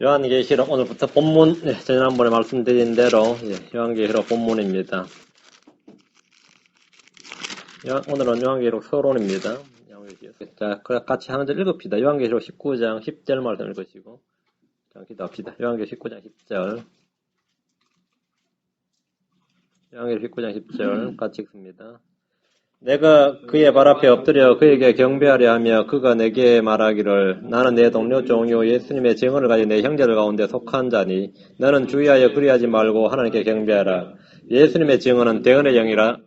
요한계시록 오늘부터 본문, 지난번에 말씀드린 대로 요한계시록 본문입니다. 오늘은 요한계시록 서론입니다. 자, 같이 하는 절 읽읍시다. 요한계시록 19장 10절 말씀 읽으시고, 자, 기도합시다. 요한계시록 19장 10절. 요한계시록 19장 10절 같이 읽습니다. 내가 그의 발 앞에 엎드려 그에게 경배하려 하며 그가 내게 말하기를 나는 내 동료 종요 예수님의 증언을 가진 내 형제들 가운데 속한 자니 너는 주의하여 그리하지 말고 하나님께 경배하라. 예수님의 증언은 대언의 영이라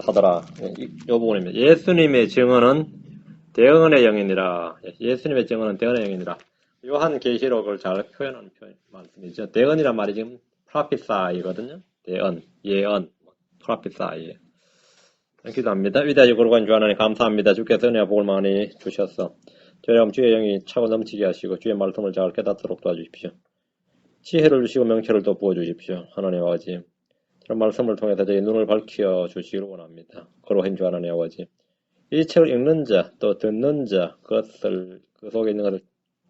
하더라. 이 부분입니다. 예수님의 증언은 대언의 영이니라. 예수님의 증언은 대언의 영이니라. 요한계시록을 잘 표현하는 말씀이죠. 대언이란 말이 지금 프로피사이거든요. 대언, 예언, 프로피사이. 기도합니다. 위대하신 거룩한 주 하나님 감사합니다. 주께서 은혜와 복을 많이 주셔서 저희가 주의 영이 차고 넘치게 하시고 주의 말씀을 잘 깨닫도록 도와주십시오. 지혜를 주시고 명철을 또 부어주십시오. 하나님 아버지, 그런 말씀을 통해서 저희 눈을 밝혀 주시기를 원합니다. 거룩한 주 하나님 아버지, 이 책을 읽는 자 또 듣는 자 그것을 그 속에 있는 것을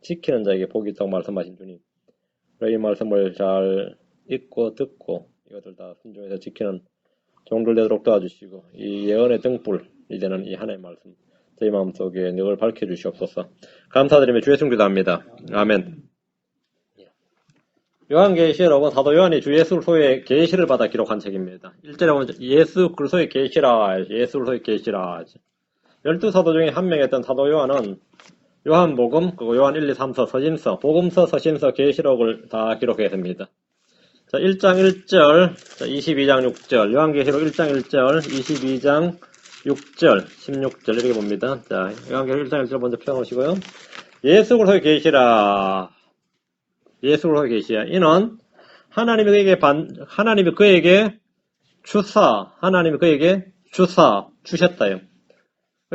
지키는 자에게 복이 있다고 말씀하신 주님, 이 말씀을 잘 읽고 듣고 이것을 다 순종해서 지키는 종들 되도록 도와주시고 이 예언의 등불 이제는 이 하나의 말씀 저희 마음속에 늘 밝혀주시옵소서. 감사드리며 주의 승 기도합니다. 아멘. 요한계시록은 사도 요한이 주 예수 그리스도의 계시를 받아 기록한 책입니다. 1절에 보면 예수 그리스도의 계시라, 예수 그리스도의 계시라. 12사도 중에 한 명이었던 사도 요한은 요한복음, 그리고 요한 1, 2, 3서, 서신서, 복음서, 서신서, 계시록을 다 기록했습니다. 자, 1장 1절, 자, 22장 6절, 요한계시록 1장 1절, 22장 6절, 16절 이렇게 봅니다. 자, 요한계시록 1장 1절 먼저 펴놓으시고요. 예수 그리스도의 계시라. 예수 그리스도의 계시야. 이는 하나님이 그에게 주셨다요.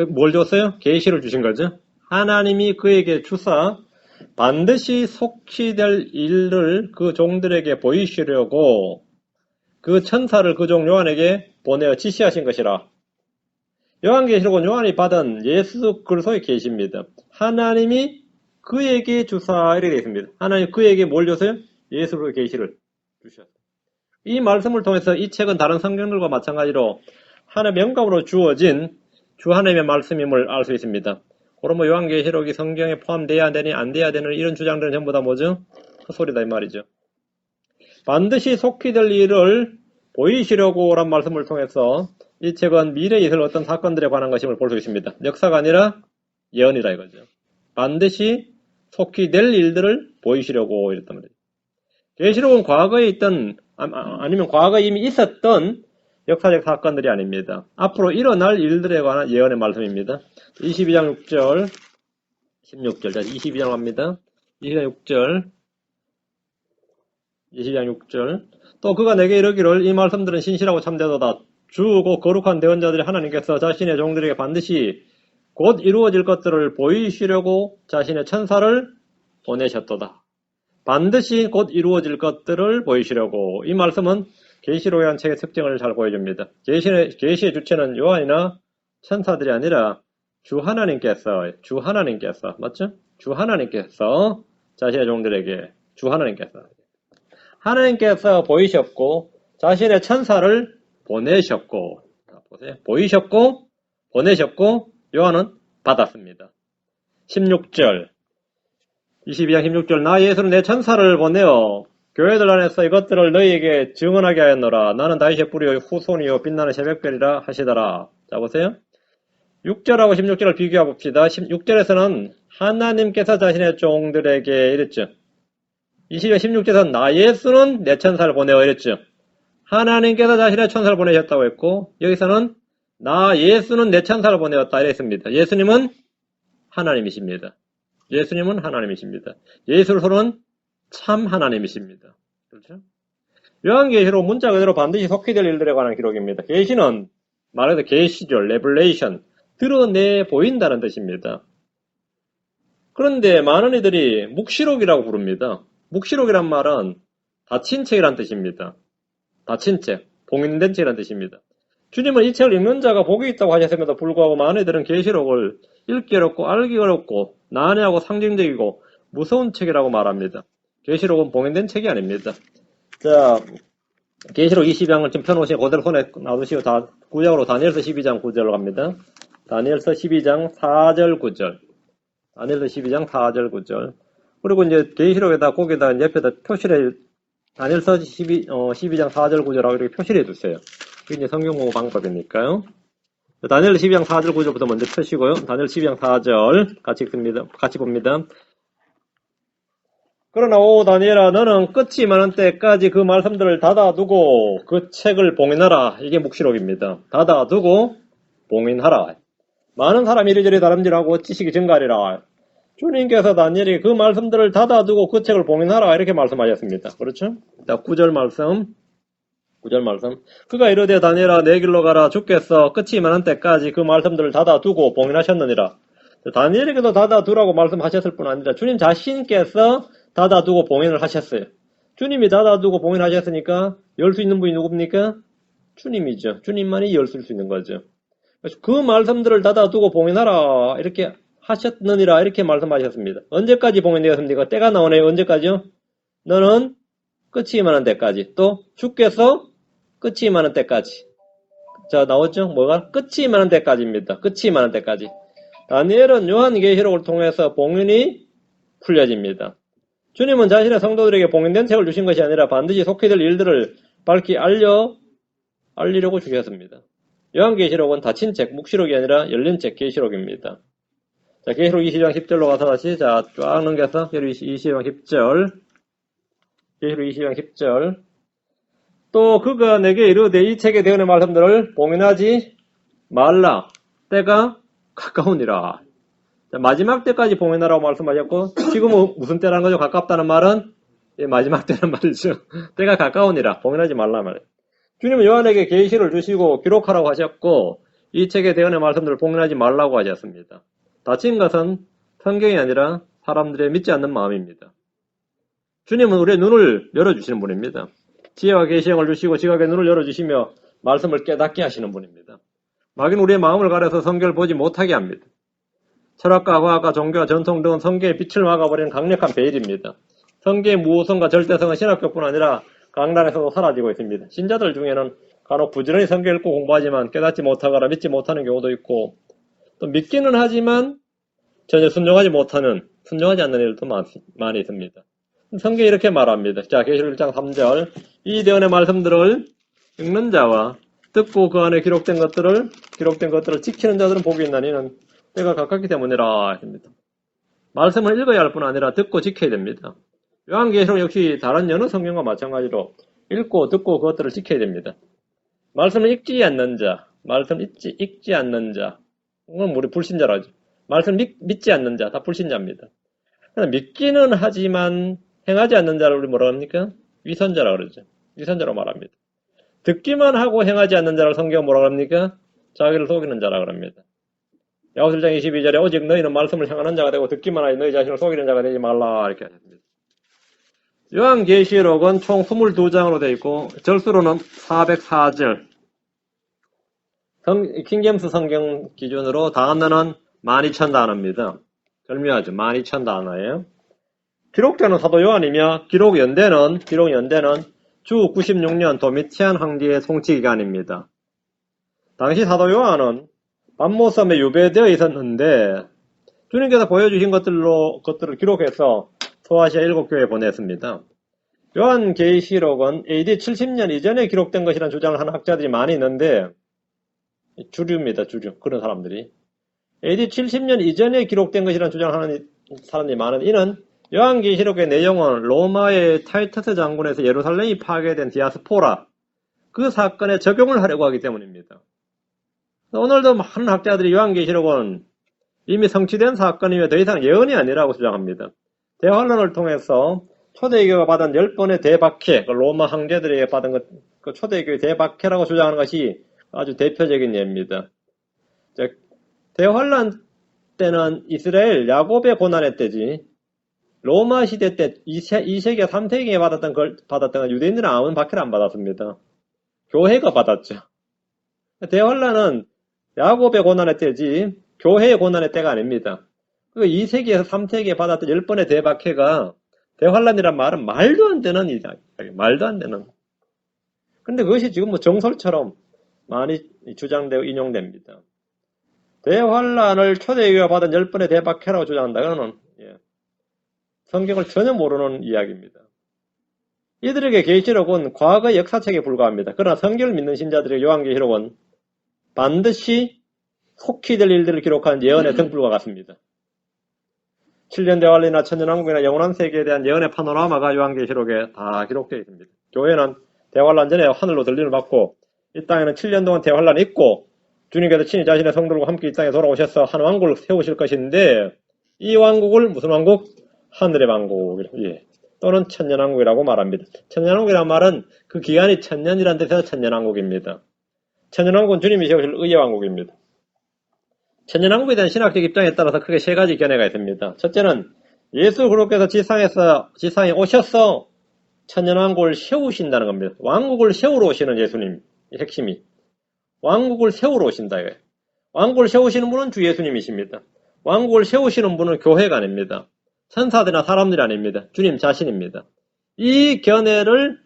뭘 줬어요? 계시를 주신 거죠. 하나님이 그에게 주사 반드시 속히 될 일을 그 종들에게 보이시려고 그 천사를 그 종 요한에게 보내어 지시하신 것이라. 요한계시록은 요한이 받은 예수 그리스도의 계시입니다. 하나님이 그에게 주사 이렇게 되어 있습니다. 하나님이 그에게 뭘 줬어요? 예수 그리스도의 계시를 주셨어요. 이 말씀을 통해서 이 책은 다른 성경들과 마찬가지로 하나님의 영감으로 주어진 주 하나님의 말씀임을 알 수 있습니다. 그러면 요한계시록이 성경에 포함돼야 되니 안 돼야 되는 이런 주장들은 전부 다 뭐죠? 헛소리다 이 말이죠. 반드시 속히 될 일을 보이시려고 란 말씀을 통해서 이 책은 미래에 있을 어떤 사건들에 관한 것임을 볼 수 있습니다. 역사가 아니라 예언이라 이거죠. 반드시 속히 될 일들을 보이시려고 이랬단 말이죠. 계시록은 과거에 있던 아니면 과거에 이미 있었던 역사적 사건들이 아닙니다. 앞으로 일어날 일들에 관한 예언의 말씀입니다. 22장 6절, 16절. 자, 22장 갑니다. 22장 6절. 22장 6절. 또 그가 내게 이르기를 이 말씀들은 신실하고 참되도다. 주고 거룩한 대언자들이 하나님께서 자신의 종들에게 반드시 곧 이루어질 것들을 보이시려고 자신의 천사를 보내셨도다. 반드시 곧 이루어질 것들을 보이시려고. 이 말씀은 계시록이라는 책의 특징을 잘 보여줍니다. 계시의 주체는 요한이나 천사들이 아니라 주 하나님께서 맞죠? 주 하나님께서 자신의 종들에게 하나님께서 보이셨고 자신의 천사를 보내셨고, 보세요. 보이셨고 보내셨고 요한은 받았습니다. 16절 22장 16절 나 예수는 내 천사를 보내어 교회들 안에서 이것들을 너희에게 증언하게 하였노라. 나는 다윗의 뿌리요 후손이요 빛나는 새벽별이라 하시더라. 자 보세요. 6절하고 16절을 비교해 봅시다. 6절에서는 하나님께서 자신의 종들에게 이랬죠. 20절 16절에서는 나 예수는 내 천사를 보내어 이랬죠. 하나님께서 자신의 천사를 보내셨다고 했고 여기서는 나 예수는 내 천사를 보내었다 이랬습니다. 예수님은 하나님이십니다. 예수님은 하나님이십니다. 예수로서는 참 하나님이십니다. 그렇죠? 요한계시록 문자 그대로 반드시 속히 될 일들에 관한 기록입니다. 계시는 말해서 계시죠. 레블레이션. 드러내 보인다는 뜻입니다. 그런데 많은 이들이 묵시록이라고 부릅니다. 묵시록이란 말은 닫힌 책이란 뜻입니다. 닫힌 책, 봉인된 책이란 뜻입니다. 주님은 이 책을 읽는 자가 복이 있다고 하셨음에도 불구하고 많은 이들은 계시록을 읽기 어렵고 알기 어렵고 난해하고 상징적이고 무서운 책이라고 말합니다. 계시록은 봉인된 책이 아닙니다. 자, 계시록 20장을 지금 펴놓으시고 그대로 손에 놔두시고 구약으로 다니엘서 12장 9절로 갑니다. 다니엘서 12장 4절 9절. 다니엘서 12장 4절 9절. 그리고 이제 계시록에다 거기다 옆에다 표시를 다니엘서 12장 4절 9절하고 이렇게 표시를 해두세요. 이게 이제 성경 공부 방법이니까요. 다니엘 12장 4절 9절부터 먼저 펴시고요. 다니엘 12장 4절 같이 봅니다. 그러나 오 다니엘아 너는 끝이 많은 때까지 그 말씀들을 닫아두고 그 책을 봉인하라. 이게 묵시록입니다. 닫아두고 봉인하라. 많은 사람이 이리저리 다름질하고 지식이 증가하리라. 주님께서 다니엘이 그 말씀들을 닫아두고 그 책을 봉인하라 이렇게 말씀하셨습니다. 그렇죠? 자, 9절 말씀. 그가 이르되 다니엘아 내 길로 가라. 주께서 끝이 많은 때까지 그 말씀들을 닫아두고 봉인하셨느니라. 다니엘에게도 닫아두라고 말씀하셨을 뿐 아니라 주님 자신께서 닫아두고 봉인을 하셨어요. 주님이 닫아두고 봉인하셨으니까 열 수 있는 분이 누굽니까? 주님이죠. 주님만이 열 수 있는 거죠. 그 말씀들을 닫아두고 봉인하라 이렇게 하셨느니라 이렇게 말씀하셨습니다. 언제까지 봉인되었습니까? 때가 나오네요. 언제까지요? 너는 끝이 임하는 때까지. 또 주께서 끝이 임하는 때까지. 자 나왔죠? 뭐가? 끝이 임하는 때까지입니다. 끝이 임하는 때까지. 다니엘은 요한계시록을 통해서 봉인이 풀려집니다. 주님은 자신의 성도들에게 봉인된 책을 주신 것이 아니라 반드시 속히 될 일들을 밝히 알리려고 주셨습니다. 요한계시록은 닫힌 책, 묵시록이 아니라 열린 책, 계시록입니다. 자, 계시록 20장 10절로 가서 다시, 자, 쫙 넘겨서, 계시록 20장 10절. 계시록 20장 10절. 또 그가 내게 이르되 이 책에 대언의 말씀들을 봉인하지 말라. 때가 가까우니라. 자, 마지막 때까지 봉인하라고 말씀하셨고, 지금은 무슨 때라는 거죠? 가깝다는 말은? 예, 마지막 때란 말이죠. 때가 가까우니라. 봉인하지 말라 말이에요. 주님은 요한에게 계시를 주시고 기록하라고 하셨고 이 책에 대언의 말씀들을 봉인하지 말라고 하셨습니다. 닫힌 것은 성경이 아니라 사람들의 믿지 않는 마음입니다. 주님은 우리의 눈을 열어주시는 분입니다. 지혜와 계시형을 주시고 지각의 눈을 열어주시며 말씀을 깨닫게 하시는 분입니다. 마귀는 우리의 마음을 가려서 성경을 보지 못하게 합니다. 철학과 과학과 종교와 전통 등은 성경의 빛을 막아버리는 강력한 베일입니다. 성경의 무호성과 절대성은 신학교뿐 아니라 강단에서도 사라지고 있습니다. 신자들 중에는 간혹 부지런히 성경 읽고 공부하지만 깨닫지 못하거나 믿지 못하는 경우도 있고 또 믿기는 하지만 전혀 순종하지 않는 일도 많이 있습니다. 성경이 이렇게 말합니다. 자, 계시록 1장 3절 이 대언의 말씀들을 읽는 자와 듣고 그 안에 기록된 것들을 지키는 자들은 복이 있나니 이는 때가 가깝기 때문이라 했습니다. 말씀을 읽어야 할 뿐 아니라 듣고 지켜야 됩니다. 요한계시록 역시 다른 여느 성경과 마찬가지로 읽고 듣고 그것들을 지켜야 됩니다. 말씀을 읽지 않는 자, 읽지 않는 자, 그건 우리 불신자라죠. 말씀 믿지 않는 자, 다 불신자입니다. 믿기는 하지만 행하지 않는 자를 우리 뭐라 합니까? 위선자라 그러죠. 위선자로 말합니다. 듣기만 하고 행하지 않는 자를 성경 뭐라 합니까? 자기를 속이는 자라 그럽니다. 야고보서 1장 22절에 오직 너희는 말씀을 행하는 자가 되고 듣기만 하지 너희 자신을 속이는 자가 되지 말라 이렇게 하셨습니다. 요한계시록은 총 22장으로 되어 있고 절수로는 404절. 킹제임스 성경 기준으로 단어는 12,000단어입니다. 절묘하죠. 12,000단어예요. 기록자는 사도 요한이며 기록 연대는 주 96년 도미티안 황제의 통치 기간입니다. 당시 사도 요한은 반모섬에 유배되어 있었는데 주님께서 보여주신 것들을 기록해서 소아시아 7교회에 보냈습니다. 요한계시록은 AD 70년 이전에 기록된 것이라는 주장을 하는 학자들이 많이 있는데 주류입니다. 주류. 그런 사람들이. AD 70년 이전에 기록된 것이라는 주장을 하는 사람들이 많은 이는 요한계시록의 내용은 로마의 타이터스 장군에서 예루살렘이 파괴된 디아스포라 그 사건에 적용을 하려고 하기 때문입니다. 오늘도 많은 학자들이 요한계시록은 이미 성취된 사건이며 더 이상 예언이 아니라고 주장합니다. 대환란을 통해서 초대교회가 받은 10번의 대박해, 로마 황제들에게 받은 그 초대교회 대박해라고 주장하는 것이 아주 대표적인 예입니다. 대환란 때는 이스라엘 야곱의 고난의 때지 로마 시대 때 2세기와 3세기에 받았던 건 유대인들은 아무런 박해를 안 받았습니다. 교회가 받았죠. 대환란은 야곱의 고난의 때지 교회의 고난의 때가 아닙니다. 그 2세기에서 3세기에 받았던 10번의 대박해가 대환란이란 말은 말도 안 되는 이야기, 말도 안 되는. 근데 그것이 지금 뭐 정설처럼 많이 주장되고 인용됩니다. 대환란을 초대교회가 받은 10번의 대박해라고 주장한다. 그거는 성경을 전혀 모르는 이야기입니다. 이들에게 계시록은 과거의 역사책에 불과합니다. 그러나 성경을 믿는 신자들의 요한계시록은 반드시 속히 될 일들을 기록한 예언의 등불과 같습니다. 7년 대환란이나 천년왕국이나 영원한 세계에 대한 예언의 파노라마가 요한계시록에 다 기록되어 있습니다. 교회는 대환란 전에 하늘로 들림을 받고 이 땅에는 7년 동안 대환란이 있고 주님께서 친히 자신의 성들과 함께 이 땅에 돌아오셔서 한 왕국을 세우실 것인데 이 왕국을 무슨 왕국? 하늘의 왕국, 또는 천년왕국이라고 말합니다. 천년왕국이라는 말은 그 기간이 천년이라는 뜻에서 천년왕국입니다. 천년왕국은 주님이 세우실 의의 왕국입니다. 천년왕국에 대한 신학적 입장에 따라서 크게 세 가지 견해가 있습니다. 첫째는 예수 그리스도께서 지상에 오셔서 천년왕국을 세우신다는 겁니다. 왕국을 세우러 오시는 예수님, 핵심이. 왕국을 세우러 오신다. 왕국을 세우시는 분은 주 예수님이십니다. 왕국을 세우시는 분은 교회가 아닙니다. 천사들이나 사람들이 아닙니다. 주님 자신입니다. 이 견해를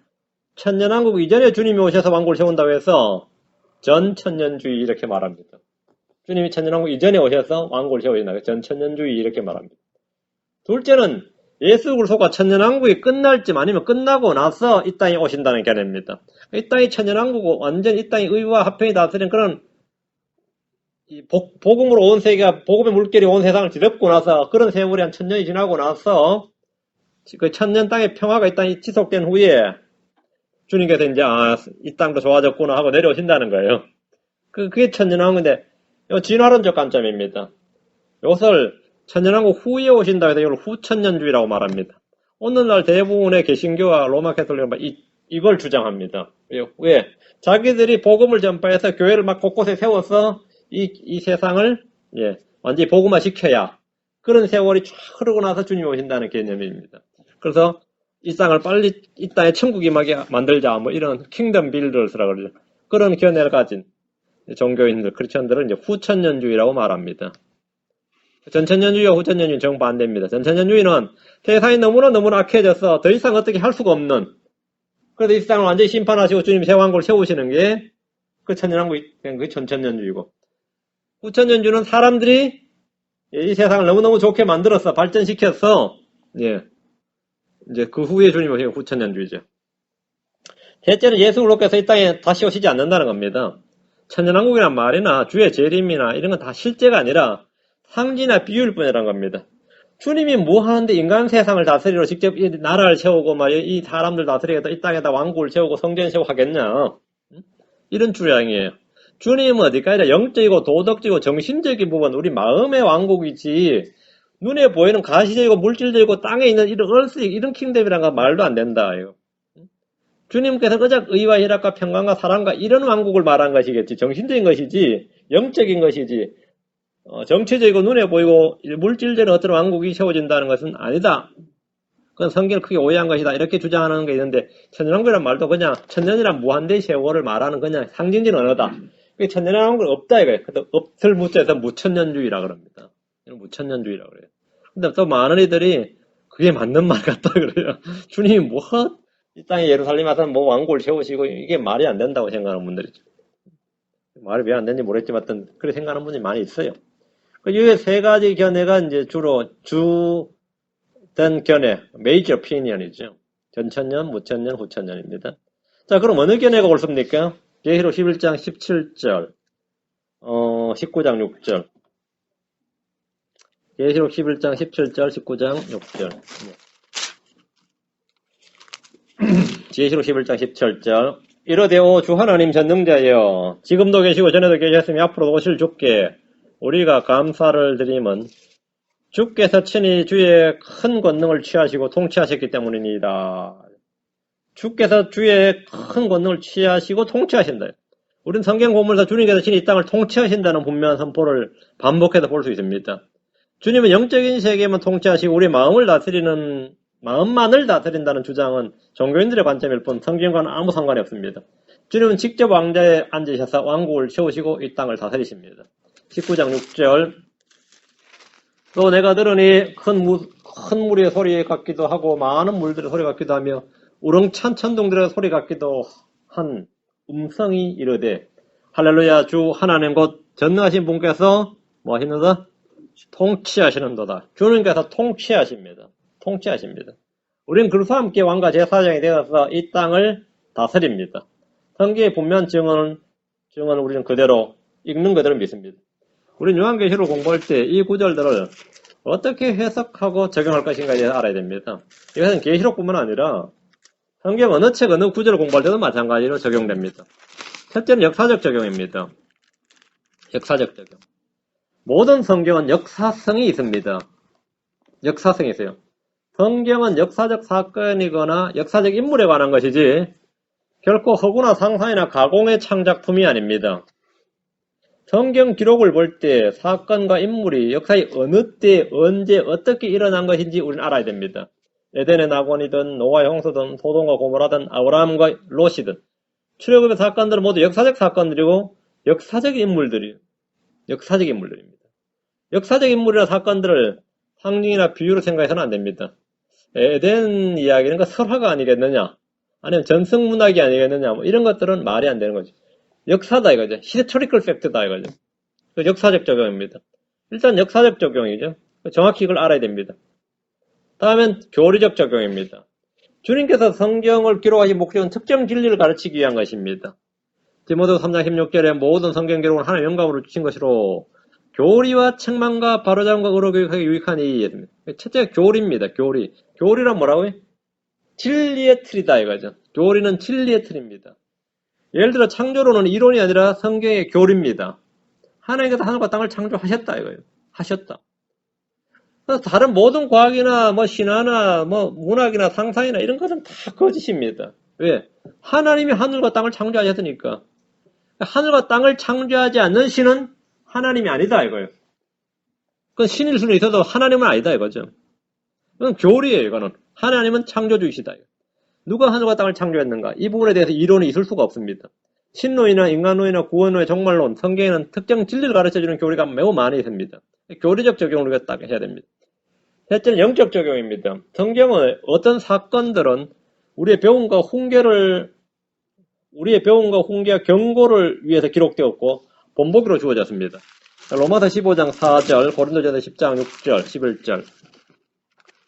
천년왕국 이전에 주님이 오셔서 왕국을 세운다고 해서 전천년주의 이렇게 말합니다. 주님이 천년왕국 이전에 오셔서 왕국을 세우신다. 전천년주의 이렇게 말합니다. 둘째는 예수 그리스도가 천년왕국이 끝날 쯤 아니면 끝나고 나서 이 땅에 오신다는 견해입니다. 이 땅이 천년왕국이고 완전 이 땅이 의와 화평이 다스리는 그런 복음으로 온 세계가 복음의 물결이 온 세상을 뒤덮고 나서 그런 세월이 한 1000년이 지나고 나서 그 1000년 땅의 평화가 이 땅이 지속된 후에 주님께서 이제 이 땅도 좋아졌구나 하고 내려오신다는 거예요. 그게 천년왕국인데 진화론적 관점입니다. 이것을 천년왕국 후에 오신다 해서 이걸 후천년주의라고 말합니다. 오늘날 대부분의 개신교와 로마 캐톨릭은 이걸 주장합니다. 왜? 자기들이 복음을 전파해서 교회를 막 곳곳에 세워서 이 세상을 완전히 복음화 시켜야 그런 세월이 쫙 흐르고 나서 주님이 오신다는 개념입니다. 그래서 이 땅을 빨리 이 땅에 천국이 만들자 뭐 이런 킹덤 빌더스라고 그러죠. 그런 견해를 가진 종교인들, 크리스천들은 이제 후천년주의라고 말합니다. 전천년주의와 후천년주의는 정반대입니다. 전천년주의는 세상이 너무나 악해져서 더 이상 어떻게 할 수가 없는, 그래서 이 세상을 완전히 심판하시고 주님 새 왕국을 세우시는 게 그 천년왕국이 그게 전천년주의고, 후천년주의는 사람들이 이 세상을 너무너무 좋게 만들어서 발전시켜서 이제 그 후에 주님이 오시는 후천년주의죠. 셋째는 예수 그리스도께서 이 땅에 다시 오시지 않는다는 겁니다. 천년왕국이란 말이나 주의 재림이나 이런 건 다 실제가 아니라 상징이나 비유일 뿐이라는 겁니다. 주님이 뭐 하는데 인간 세상을 다스리러 직접 이 나라를 세우고 이 사람들 다스리겠다, 이 땅에다 왕국을 세우고 성전을 세우고 하겠냐, 이런 주장이에요. 주님은 어디까지나 영적이고 도덕적이고 정신적인 부분, 우리 마음의 왕국이지 눈에 보이는 가시적이고 물질적이고 땅에 있는 이런 얼스익, 이런 킹덤이란 건 말도 안 된다. 이거. 주님께서 그저 의와 희락과 평강과 사랑과 이런 왕국을 말한 것이겠지, 정신적인 것이지 영적인 것이지 정치적이고 눈에 보이고 물질적인 어떤 왕국이 세워진다는 것은 아니다. 그건 성경을 크게 오해한 것이다. 이렇게 주장하는 게 있는데, 천년왕국이란 말도 그냥 천년이란 무한대의 세월을 말하는 그냥 상징적인 언어다. 천년왕국은 없다 이거예요. 없을 무자에서 무천년주의라 그럽니다. 무천년주의라고 그래요. 근데 또 많은 이들이 그게 맞는 말 같다 그래요. 주님이 이 땅에 예루살렘 와서 왕국을 세우시고 이게 말이 안 된다고 생각하는 분들이죠. 말이 왜 안 되는지 모르겠지만 그렇게 생각하는 분이 많이 있어요. 이 세 가지 견해가 이제 주로 주된 견해, major opinion이죠. 전천년, 무천년, 후천년입니다. 자, 그럼 어느 견해가 옳습니까? 계시록 11장 17절, 19장 6절. 계시록 11장 17절, 19장 6절. 계시록 11장 17절. 이러되오 주 하나님 전능자여, 지금도 계시고 전에도 계셨으며 앞으로도 오실 주께 우리가 감사를 드림은 주께서 친히 주의 큰 권능을 취하시고 통치하셨기 때문입니다. 주께서 주의 큰 권능을 취하시고 통치하신다. 우리는 성경 본문에서 주님께서 친히 이 땅을 통치하신다는 분명한 선포를 반복해서 볼 수 있습니다. 주님은 영적인 세계만 통치하시고 우리 마음만을 다스린다는 주장은 종교인들의 관점일 뿐 성경과는 아무 상관이 없습니다. 주님은 직접 왕자에 앉으셔서 왕국을 세우시고 이 땅을 다스리십니다. 19장 6절. 또 내가 들으니 큰 큰 물의 소리 같기도 하고 많은 물들의 소리 같기도 하며 우렁찬 천둥들의 소리 같기도 한 음성이 이르되 할렐루야 주 하나님 곧 전능하신 분께서 뭐 하시는가? 통치하시는도다. 주님께서 통치하십니다. 통치하십니다. 우리는 그리스도와 함께 왕과 제사장이 되어서 이 땅을 다스립니다. 성경의 분명 증언은 우리는 그대로 읽는 그대로 믿습니다. 우리는 요한계시록 공부할 때 이 구절들을 어떻게 해석하고 적용할 것인가에 대해서 알아야 됩니다. 이것은 계시록뿐만 아니라 성경 어느 책 어느 구절을 공부할 때도 마찬가지로 적용됩니다. 첫째는 역사적 적용입니다. 역사적 적용. 모든 성경은 역사성이 있습니다. 역사성이 있어요. 성경은 역사적 사건이거나 역사적 인물에 관한 것이지 결코 허구나 상상이나 가공의 창작품이 아닙니다. 성경 기록을 볼 때 사건과 인물이 역사의 어느 때 언제 어떻게 일어난 것인지 우리는 알아야 됩니다. 에덴의 낙원이든 노아의 홍수든 소돔과 고모라든 아브라함과 롯이든 출애굽의 사건들은 모두 역사적 사건들이고 역사적 인물들이에요. 역사적 인물들입니다. 역사적 인물이나 사건들을 상징이나 비유로 생각해서는 안 됩니다. 에덴 이야기는 그 설화가 아니겠느냐, 아니면 전승문학이 아니겠느냐, 뭐 이런 것들은 말이 안 되는 거죠. 역사다 이거죠. 히스토리컬 팩트다 이거죠. 역사적 적용입니다. 일단 역사적 적용이죠. 정확히 이걸 알아야 됩니다. 다음엔 교리적 적용입니다. 주님께서 성경을 기록하신 목적은 특정 진리를 가르치기 위한 것입니다. 디모데후서 3장 16절에 모든 성경 기록은 하나님의 영감으로 주신 것으로 교리와 책망과 바로잡음과 의로 교육하기 유익하니. 첫째 교리입니다. 교리. 교리란 뭐라고요? 진리의 틀이다 이거죠. 교리는 진리의 틀입니다. 예를 들어 창조론은 이론이 아니라 성경의 교리입니다. 하나님께서 하늘과 땅을 창조하셨다 이거예요. 하셨다. 그래서 다른 모든 과학이나 뭐 신화나 뭐 문학이나 상상이나 이런 것은 다 거짓입니다. 왜? 하나님이 하늘과 땅을 창조하셨으니까. 하늘과 땅을 창조하지 않는 신은 하나님이 아니다 이거예요. 그건 신일 수는 있어도 하나님은 아니다 이거죠. 이건 교리예요. 이거는 하나님은 창조주이시다. 누가 하늘과 땅을 창조했는가? 이 부분에 대해서 이론이 있을 수가 없습니다. 신론이나 인간론이나 구원론의 정말론, 성경에는 특정 진리를 가르쳐주는 교리가 매우 많이 있습니다. 교리적 적용을 우리가 딱 해야 됩니다. 셋째는 영적 적용입니다. 성경은 어떤 사건들은 우리의 배움과 훈계와 경고를 위해서 기록되었고 본보기로 주어졌습니다. 로마서 15장 4절, 고린도전서 10장 6절, 11절.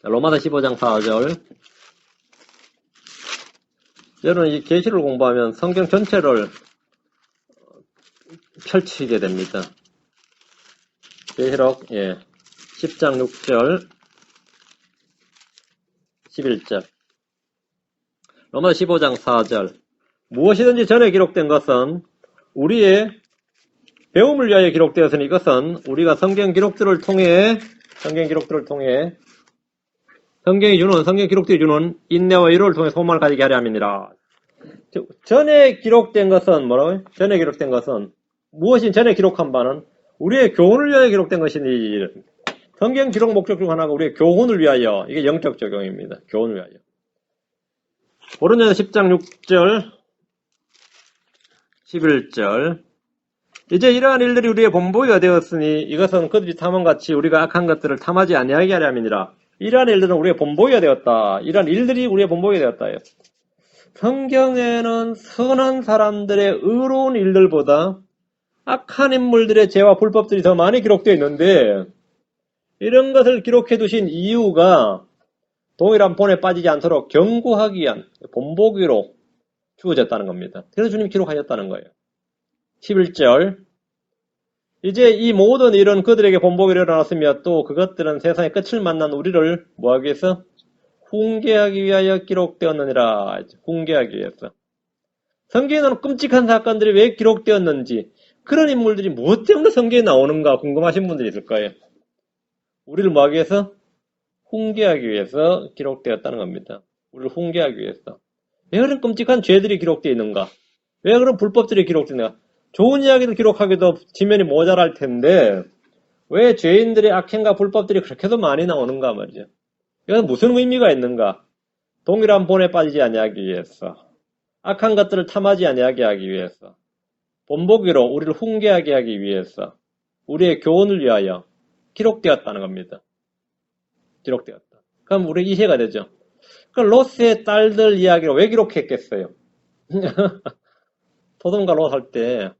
로마서 15장 4절. 여러분 이 계시를 공부하면 성경 전체를 펼치게 됩니다. 계시록 10장 6절 11절 로마서 15장 4절 무엇이든지 전에 기록된 것은 우리의 배움을 위하여 기록되었으니 이것은 우리가 성경 기록들을 통해 성경 기록들이 주는 인내와 위로를 통해 소망을 가지게 하려 함이니라. 전에 기록된 것은 뭐라고요? 전에 기록된 것은 무엇이 전에 기록한 바는 우리의 교훈을 위하여 기록된 것이니. 성경 기록 목적 중 하나가 우리의 교훈을 위하여. 이게 영적 적용입니다. 교훈을 위하여. 고린도전서 10장 6절 11절 이제 이러한 일들이 우리의 본보기가 되었으니 이것은 그들이 탐험같이 우리가 악한 것들을 탐하지 아니하게 하려 함이니라. 이러한 일들은 우리의 본보기가 되었다. 이러한 일들이 우리의 본보기가 되었다. 성경에는 선한 사람들의 의로운 일들보다 악한 인물들의 죄와 불법들이 더 많이 기록되어 있는데 이런 것을 기록해 두신 이유가 동일한 본에 빠지지 않도록 경고하기 위한 본보기로 주어졌다는 겁니다. 그래서 주님이 기록하셨다는 거예요. 11절 이제 이 모든 일은 그들에게 본보기로 일어났으며 또 그것들은 세상의 끝을 만난 우리를 뭐하기 위해서? 훈계하기 위하여 기록되었느니라. 훈계하기 위해서. 성경에는 끔찍한 사건들이 왜 기록되었는지 그런 인물들이 무엇 때문에 성경에 나오는가 궁금하신 분들이 있을 거예요. 우리를 뭐하기 위해서? 훈계하기 위해서 기록되었다는 겁니다. 우리를 훈계하기 위해서. 왜 그런 끔찍한 죄들이 기록되어 있는가? 왜 그런 불법들이 기록되는가? 좋은 이야기를 기록하기도 지면이 모자랄 텐데 왜 죄인들의 악행과 불법들이 그렇게도 많이 나오는가 말이죠. 이것은 무슨 의미가 있는가? 동일한 본에 빠지지 아니하기 위해서, 악한 것들을 탐하지 아니하게 하기 위해서, 본보기로 우리를 훈계하게 하기 위해서, 우리의 교훈을 위하여 기록되었다는 겁니다. 기록되었다. 그럼 우리 이해가 되죠. 그 롯의 딸들 이야기를 왜 기록했겠어요? 소돔과 롯 할 때,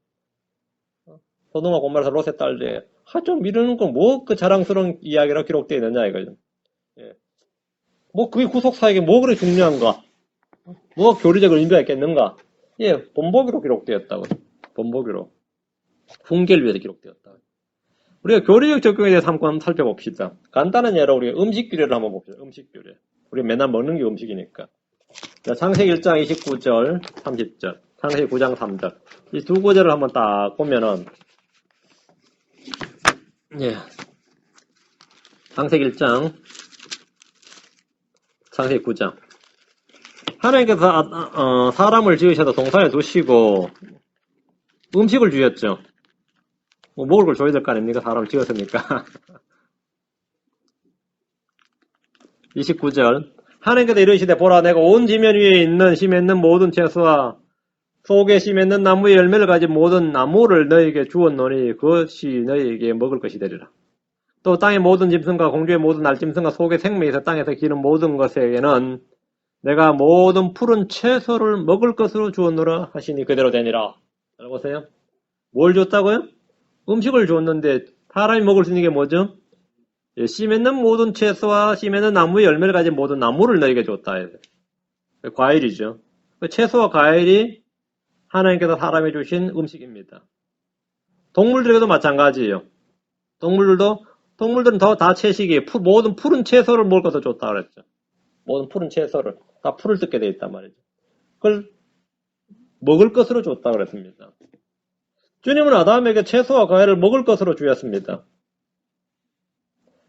소돔과 고모라에서 롯의 딸들, 좀 이러는 건 뭐 그 자랑스러운 이야기로 기록되어 있느냐 이거죠. 예. 뭐 그게 구속사에게 뭐 그렇게 중요한가? 뭐 교리적 의미가 있겠는가? 예, 본보기로 기록되었다고. 본보기로. 훈계를 위해서 기록되었다. 우리가 교리적 적용에 대해서 한번 살펴봅시다. 간단한 예로 우리가 음식 규례를 한번 봅시다. 음식 규례. 우리 맨날 먹는 게 음식이니까. 자, 창세기 1장 29절, 30절. 창세기 9장 3절. 이 두 구절을 한번 딱 보면은, 예. 창세기 1장, 창세기 9장. 하나님께서 사람을 지으셔서 동산에 두시고 음식을 주셨죠. 뭐 먹을 걸 줘야 될 거 아닙니까? 사람을 지었으니까. 29절. 하나님께서 이르시되 보라 내가 온 지면 위에 있는 씨 맺는 모든 채소와 속에 씨 맺는 나무의 열매를 가진 모든 나무를 너희에게 주었노니 그것이 너희에게 먹을 것이 되리라. 또 땅의 모든 짐승과 공주의 모든 날짐승과 속에 생명이 있어 땅에서 기는 모든 것에게는 내가 모든 푸른 채소를 먹을 것으로 주었노라 하시니 그대로 되니라. 잘 보세요. 뭘 줬다고요? 음식을 줬는데 사람이 먹을 수 있는 게 뭐죠? 씨 맺는 모든 채소와 씨 맺는 나무의 열매를 가진 모든 나무를 너에게 줬다. 과일이죠. 채소와 과일이 하나님께서 사람에 주신 음식입니다. 동물들에게도 마찬가지예요. 동물들은 다 채식이에요. 모든 푸른 채소를 먹을 것을 줬다 그랬죠. 모든 푸른 채소를 다 풀을 뜯게 돼 있단 말이죠. 그걸 먹을 것으로 줬다 그랬습니다. 주님은 아담에게 채소와 과일을 먹을 것으로 주셨습니다.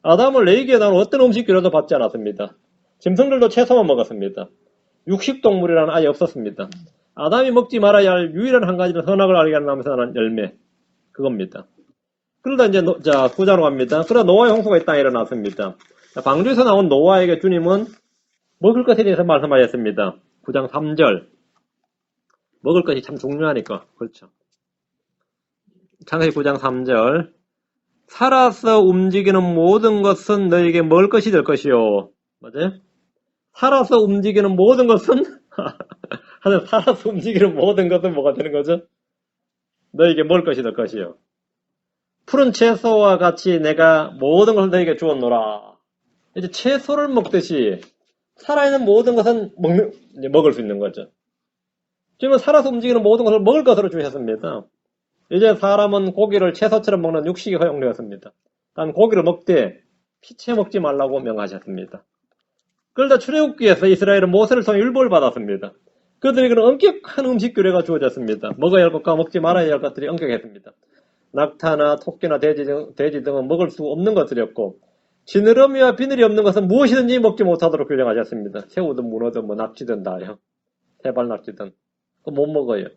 아담을 레위기에 나온 어떤 음식이라도 받지 않았습니다. 짐승들도 채소만 먹었습니다. 육식동물이라는 아예 없었습니다. 아담이 먹지 말아야 할 유일한 한 가지는 선악을 알게 하는 나무에서 나는 열매. 그겁니다. 그러다 이제 9장으로 갑니다. 그러다 노아의 홍수가 이 땅에 일어났습니다. 방주에서 나온 노아에게 주님은 먹을 것에 대해서 말씀하셨습니다. 9장 3절. 먹을 것이 참 중요하니까. 그렇죠. 창세기 9장 3절. 살아서 움직이는 모든 것은 너에게 먹을 것이 될 것이요. 맞아요? 살아서 움직이는 모든 것은 살아서 움직이는 모든 것은 뭐가 되는 거죠? 너에게 먹을 것이 될 것이요. 푸른 채소와 같이 내가 모든 것을 너에게 주었노라. 이제 채소를 먹듯이 살아있는 모든 것은 먹을 수 있는 거죠. 지금은 살아서 움직이는 모든 것을 먹을 것으로 주셨습니다. 이제 사람은 고기를 채소처럼 먹는 육식이 허용되었습니다. 단 고기를 먹되 피채 먹지 말라고 명하셨습니다. 그러다 출애굽기에서 이스라엘은 모세를 통해 율법을 받았습니다. 그들에게는 엄격한 음식 규례가 주어졌습니다. 먹어야 할 것과 먹지 말아야 할 것들이 엄격했습니다. 낙타나 토끼나 돼지 등은 먹을 수 없는 것들이었고 지느러미와 비늘이 없는 것은 무엇이든지 먹지 못하도록 규정하셨습니다. 새우든 문어든 납치든 다요. 해발 납치든 못 먹어요.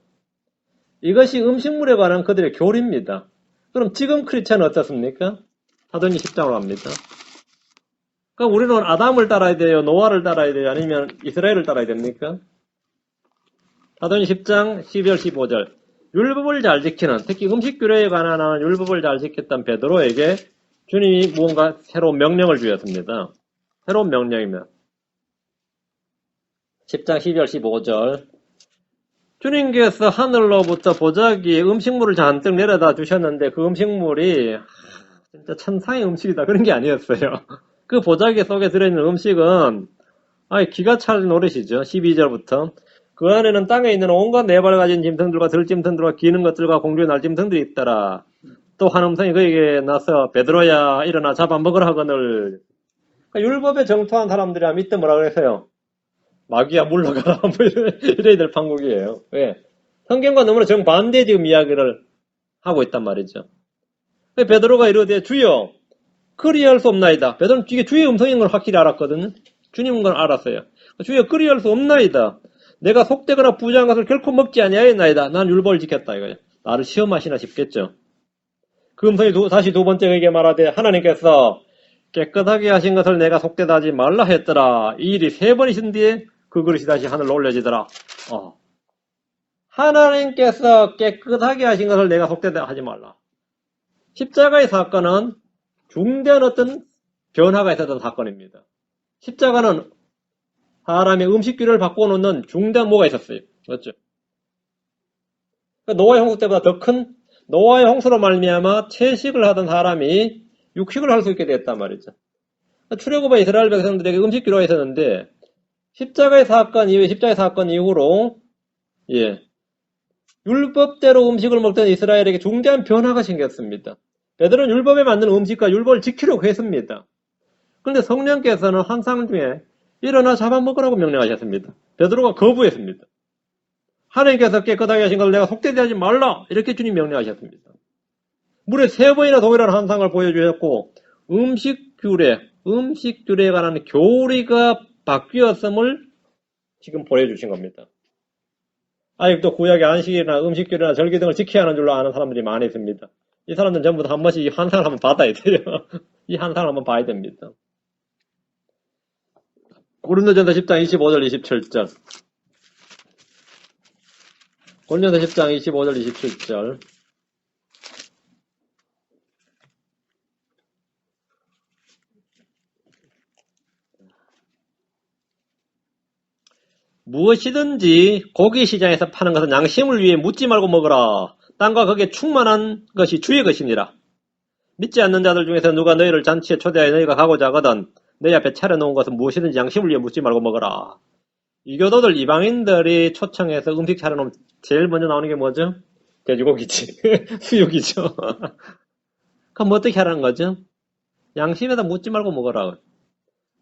이것이 음식물에 관한 그들의 교리입니다. 그럼 지금 크리스찬은 어떻습니까? 사도행전 10장으로 갑니다. 그럼 우리는 아담을 따라야 돼요? 노아를 따라야 돼요? 아니면 이스라엘을 따라야 됩니까? 사도행전 10장 12절 15절. 율법을 잘 지키는, 특히 음식 규례에 관한 율법을 잘 지켰던 베드로에게 주님이 무언가 새로운 명령을 주셨습니다. 새로운 명령입니다. 10장 12절 15절. 주님께서 하늘로부터 보자기에 음식물을 잔뜩 내려다 주셨는데 그 음식물이 진짜 천상의 음식이다. 그런 게 아니었어요. 그 보자기 속에 들어있는 음식은 기가 찰 노릇이죠. 12절부터. 그 안에는 땅에 있는 온갖 네 발 가진 짐승들과 들짐승들과 기는 것들과 공주의 날짐승들이 있더라. 또 한 음성이 그에게 나서 베드로야 일어나 잡아먹으라 하거늘. 그러니까 율법에 정토한 사람들이 밑에 뭐라 그랬어요? 마귀야 물러가라. 뭐 이래야 될 판국이에요. 왜? 성경과 너무나 정반대 지금 이야기를 하고 있단 말이죠. 베드로가 이러되 주여 그리할 수 없나이다. 베드로는 이게 주의 음성인 걸 확실히 알았거든요. 주님인 걸 알았어요. 주여 그리할 수 없나이다. 내가 속되거나 부정한 것을 결코 먹지 아니하였나이다. 난 율법을 지켰다 이거예요. 나를 시험하시나 싶겠죠. 그 음성이 다시 두 번째 그에게 말하되 하나님께서 깨끗하게 하신 것을 내가 속되다 하지 말라 했더라. 이 일이 세 번이신 뒤에 그 그릇이 다시 하늘로 올려지더라. 하나님께서 깨끗하게 하신 것을 내가 속되다 하지 말라. 십자가의 사건은 중대한 어떤 변화가 있었던 사건입니다. 십자가는 사람의 음식규를 바꿔놓는 중대한 뭐가 있었어요. 맞죠? 그러니까 노아의 홍수 때보다 더 큰 노아의 홍수로 말미암아 채식을 하던 사람이 육식을 할 수 있게 됐단 말이죠. 출애굽의 이스라엘 백성들에게 음식규가 있었는데 십자가의 사건 이후로 예, 율법대로 음식을 먹던 이스라엘에게 중대한 변화가 생겼습니다. 베드로는 율법에 맞는 음식과 율법을 지키려고 했습니다. 그런데 성령께서는 환상 중에 일어나 잡아먹으라고 명령하셨습니다. 베드로가 거부했습니다. 하나님께서 깨끗하게 하신 걸 내가 속되게 하지 말라 이렇게 주님 명령하셨습니다. 무려 3번이나 동일한 환상을 보여주셨고 음식규례에 관한 교리가 바뀌었음을 지금 보여주신 겁니다. 아직도 구약의 안식일이나 음식규례나 절기 등을 지켜야 하는 줄로 아는 사람들이 많이 있습니다. 이 사람들은 전부 다 한 번씩 이 환상을 한번 받아야 돼요. 이 환상을 한번 봐야 됩니다. 고린도전서 10장 25절 27절 고린도전서 10장 25절 27절 무엇이든지 고기 시장에서 파는 것은 양심을 위해 묻지 말고 먹으라. 땅과 거기에 충만한 것이 주의 것이니라. 믿지 않는 자들 중에서 누가 너희를 잔치에 초대하여 너희가 가고자 하거든 너희 앞에 차려놓은 것은 무엇이든지 양심을 위해 묻지 말고 먹어라. 이교도들 이방인들이 초청해서 음식 차려놓으면 제일 먼저 나오는 게 뭐죠? 돼지고기지. 수육이죠. 그럼 어떻게 하라는 거죠? 양심에다 묻지 말고 먹어라.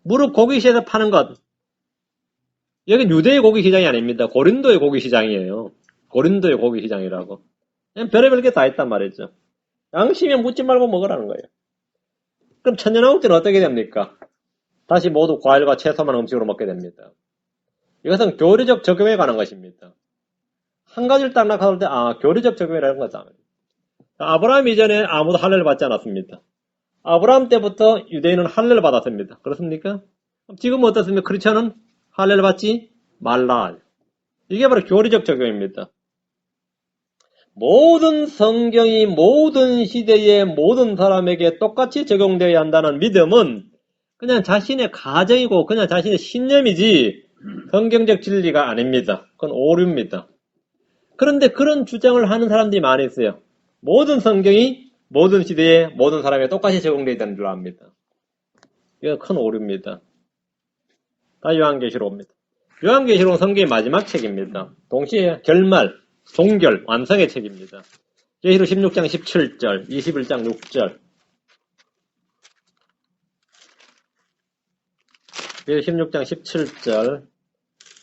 무릇 고기시에서 파는 것. 여긴 유대의 고기 시장이 아닙니다. 고린도의 고기 시장이에요. 고린도의 고기 시장이라고. 그냥 별의별 게 다 있단 말이죠. 양심에 묻지 말고 먹으라는 거예요. 그럼 천년왕국 때는 어떻게 됩니까? 다시 모두 과일과 채소만 음식으로 먹게 됩니다. 이것은 교리적 적용에 관한 것입니다. 한 가지를 딱 낙하할 때, 교리적 적용이라는 거죠. 아브라함 이전에 아무도 할례를 받지 않았습니다. 아브라함 때부터 유대인은 할례를 받았습니다. 그렇습니까? 지금은 어떻습니까? 크리스천은 할례를 받지 말라. 이게 바로 교리적 적용입니다. 모든 성경이 모든 시대의 모든 사람에게 똑같이 적용되어야 한다는 믿음은 그냥 자신의 가정이고 그냥 자신의 신념이지 성경적 진리가 아닙니다. 그건 오류입니다. 그런데 그런 주장을 하는 사람들이 많이 있어요. 모든 성경이 모든 시대에 모든 사람에게 똑같이 적용되어야 되는 줄 압니다. 이건 큰 오류입니다. 다 요한계시록입니다. 요한계시록은 성경의 마지막 책입니다. 동시에 결말, 종결, 완성의 책입니다. 계시록 16장 17절, 21장 6절. 계시록 16장 17절,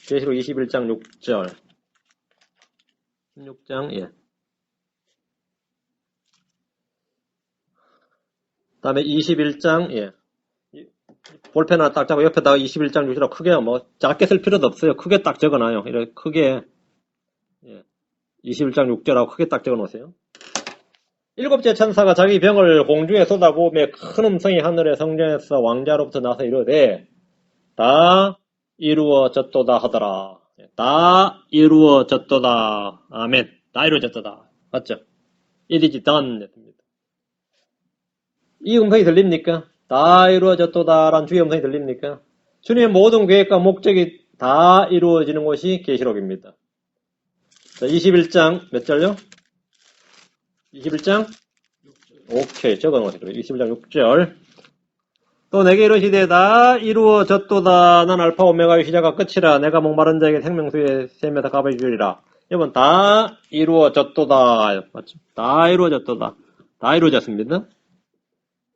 계시록 21장 6절. 16장, 예. 그 다음에 21장, 예. 볼펜 하나 딱 잡고 옆에다가 21장 6이라고 크게 작게 쓸 필요도 없어요. 크게 딱 적어놔요. 이렇게 크게 21장 6절하고 크게 딱 적어놓으세요. 일곱째 천사가 자기 병을 공중에 쏟아부으며 큰 음성이 하늘의 성전에서 왕자로부터 나서 이르되 다 이루어졌도다 하더라. 다 이루어졌도다. 아멘. 다 이루어졌도다. 맞죠? It is done. 이 음성이 들립니까? 다 이루어졌도다 라는 주의 음성이 들립니까? 주님의 모든 계획과 목적이 다 이루어지는 곳이 계시록입니다. 자, 21장 몇 절요? 21장? 오케이, 적어놓으세요. 21장 6절. 또 내게 이르시되 다 이루어졌도다. 난 알파 오메가의 시작과 끝이라. 내가 목마른 자에게 생명수의 샘에다 값을 주리라. 여러분, 다 이루어졌도다. 맞죠? 다 이루어졌도다. 다 이루어졌습니다.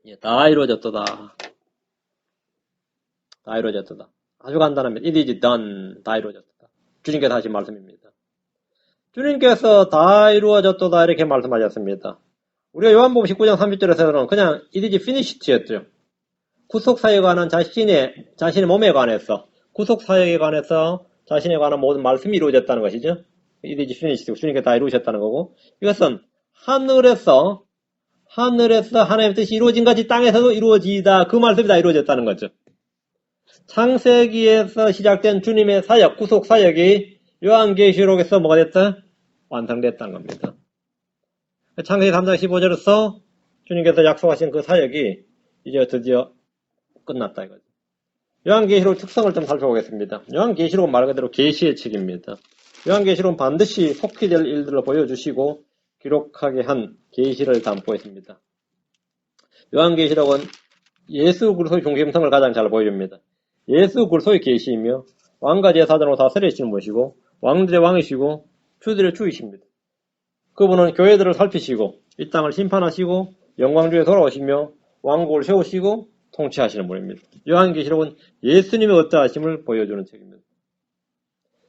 예, 다 이루어졌도다. 다 이루어졌도다. 아주 간단합니다. It is done. 다 이루어졌도다. 주님께서 하신 말씀입니다. 주님께서 다 이루어졌도다 이렇게 말씀하셨습니다. 우리가 요한복음 19장 30절에서는 그냥 It is finished였죠. 구속사역에 관한 자신의 몸에 관해서 구속사역에 관해서 자신에 관한 모든 말씀이 이루어졌다는 것이죠. It is finished. 주님께서 다 이루셨다는 거고 이것은 하늘에서 하나님의 뜻이 이루어진 같이 땅에서도 이루어지다. 그 말씀이 다 이루어졌다는 거죠. 창세기에서 시작된 주님의 사역, 구속 사역이 요한계시록에서 뭐가 됐다? 완성됐다는 겁니다. 창세기 3장 15절에서 주님께서 약속하신 그 사역이 이제 드디어 끝났다 이거죠. 요한계시록 특성을 좀 살펴보겠습니다. 요한계시록은 말 그대로 계시의 책입니다. 요한계시록은 반드시 속히 될 일들을 보여주시고 기록하게 한 계시를 담고 있습니다. 요한계시록은 예수 그리스도의 중심성을 가장 잘 보여줍니다. 예수 그리스도의 계시이며 왕과 제사장으로 다스리시는 분이시고 왕들의 왕이시고 주들의 주이십니다. 그분은 교회들을 살피시고 이 땅을 심판하시고 영광주에 돌아오시며 왕국을 세우시고 통치하시는 분입니다. 요한계시록은 예수님의 어떠하심을 보여주는 책입니다.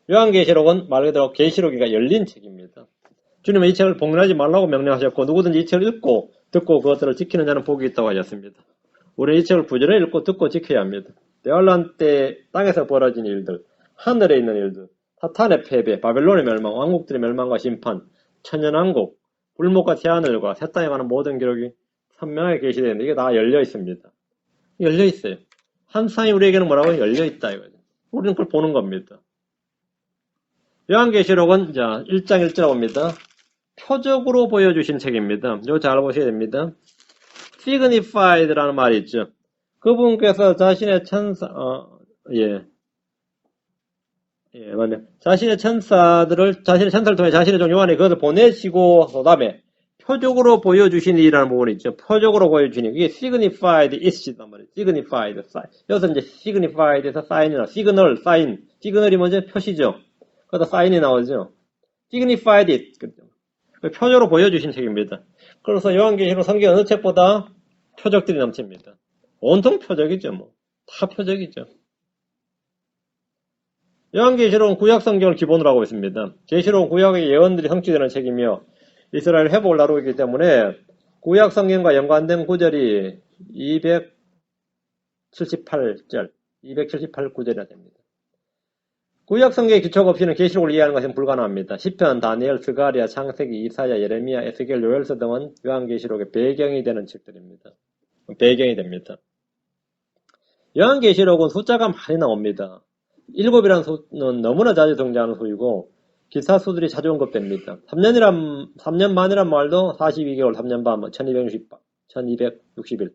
요한계시록은 말 그대로 계시록이가 열린 책입니다. 주님은 이 책을 봉인하지 말라고 명령하셨고 누구든지 이 책을 읽고 듣고 그것들을 지키는 자는 복이 있다고 하셨습니다. 우리는 이 책을 부지런히 읽고 듣고 지켜야 합니다. 대환란 때 땅에서 벌어진 일들, 하늘에 있는 일들, 사탄의 패배, 바벨론의 멸망, 왕국들의 멸망과 심판, 천연왕국, 불목과 새하늘과 새 땅에 관한 모든 기록이 선명하게 계시되는데 이게 다 열려 있습니다. 열려 있어요. 항상 우리에게는 뭐라고 열려 있다 이거죠. 우리는 그걸 보는 겁니다. 요한계시록은 자 1장 1절에 봅니다. 표적으로 보여주신 책입니다. 이거 잘 보셔야 됩니다. signified라는 말이 있죠. 그분께서 자신의 맞네. 자신의 천사들을 통해 자신의 종 요한에 그것을 보내시고 그다음에 표적으로 보여주시니라는 부분이 있죠. 표적으로 보여주시니 이게 signified is단 말이에요. signified sign. 여기서 이제 signified에서 sign이나 signal, sign. signal이 먼저 표시죠. 그러다 sign이 나오죠. signified it. 표적으로 보여주신 책입니다. 그래서 요한계시록 성경 어느 책보다 표적들이 넘칩니다. 온통 표적이죠. 뭐. 다 표적이죠. 요한계시록은 구약성경을 기본으로 하고 있습니다. 계시록은 구약의 예언들이 성취되는 책이며 이스라엘 회복을 다루기 때문에 구약성경과 연관된 구절이 278구절이나 됩니다. 구약성경의 기초가 없이는 계시록을 이해하는 것은 불가능합니다. 시편, 다니엘, 스가랴, 창세기, 이사야, 예레미야, 에스겔, 요엘서 등은 요한계시록의 배경이 되는 책들입니다. 배경이 됩니다. 요한계시록은 숫자가 많이 나옵니다. 7이라는 수는 너무나 자주 등장하는 수이고 기사 수들이 자주 언급됩니다. 3년 만이란 말도 42개월, 3년 반, 1260일.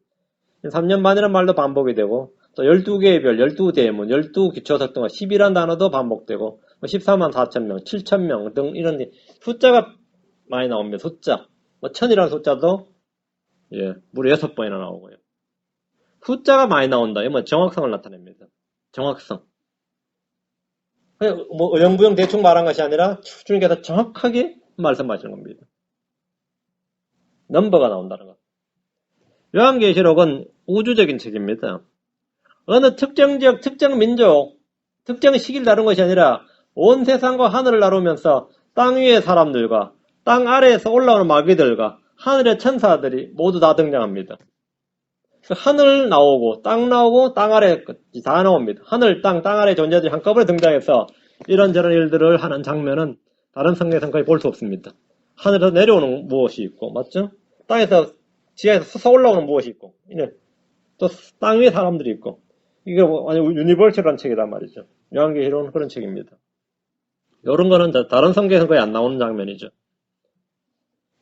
3년 반이란 말도 반복이 되고 또 12개의 별, 12대문, 12기초석 등 10이란 단어도 반복되고 14만 4천명, 7천명 등 이런 숫자가 많이 나옵니다. 숫자. 1000이라는 숫자도 무려 6번이나 나오고요. 숫자가 많이 나온다. 이건 정확성을 나타냅니다. 정확성. 뭐 어영부영 대충 말한 것이 아니라 주님께서 정확하게 말씀하시는 겁니다. 넘버가 나온다는 것. 요한계시록은 우주적인 책입니다. 어느 특정 지역, 특정 민족, 특정 시기를 다룬 것이 아니라 온 세상과 하늘을 나누면서 땅 위의 사람들과 땅 아래에서 올라오는 마귀들과 하늘의 천사들이 모두 다 등장합니다. 하늘 나오고 땅 아래 다 나옵니다. 하늘, 땅 아래 존재들이 한꺼번에 등장해서 이런저런 일들을 하는 장면은 다른 성경에서는 거의 볼 수 없습니다. 하늘에서 내려오는 무엇이 있고, 맞죠? 땅에서, 지하에서 솟아 올라오는 무엇이 있고, 또 땅 위에 사람들이 있고, 이게 완전 유니버셜한 책이란 말이죠. 요한계시록은 그런 책입니다. 이런 거는 다른 성경에서는 거의 안 나오는 장면이죠.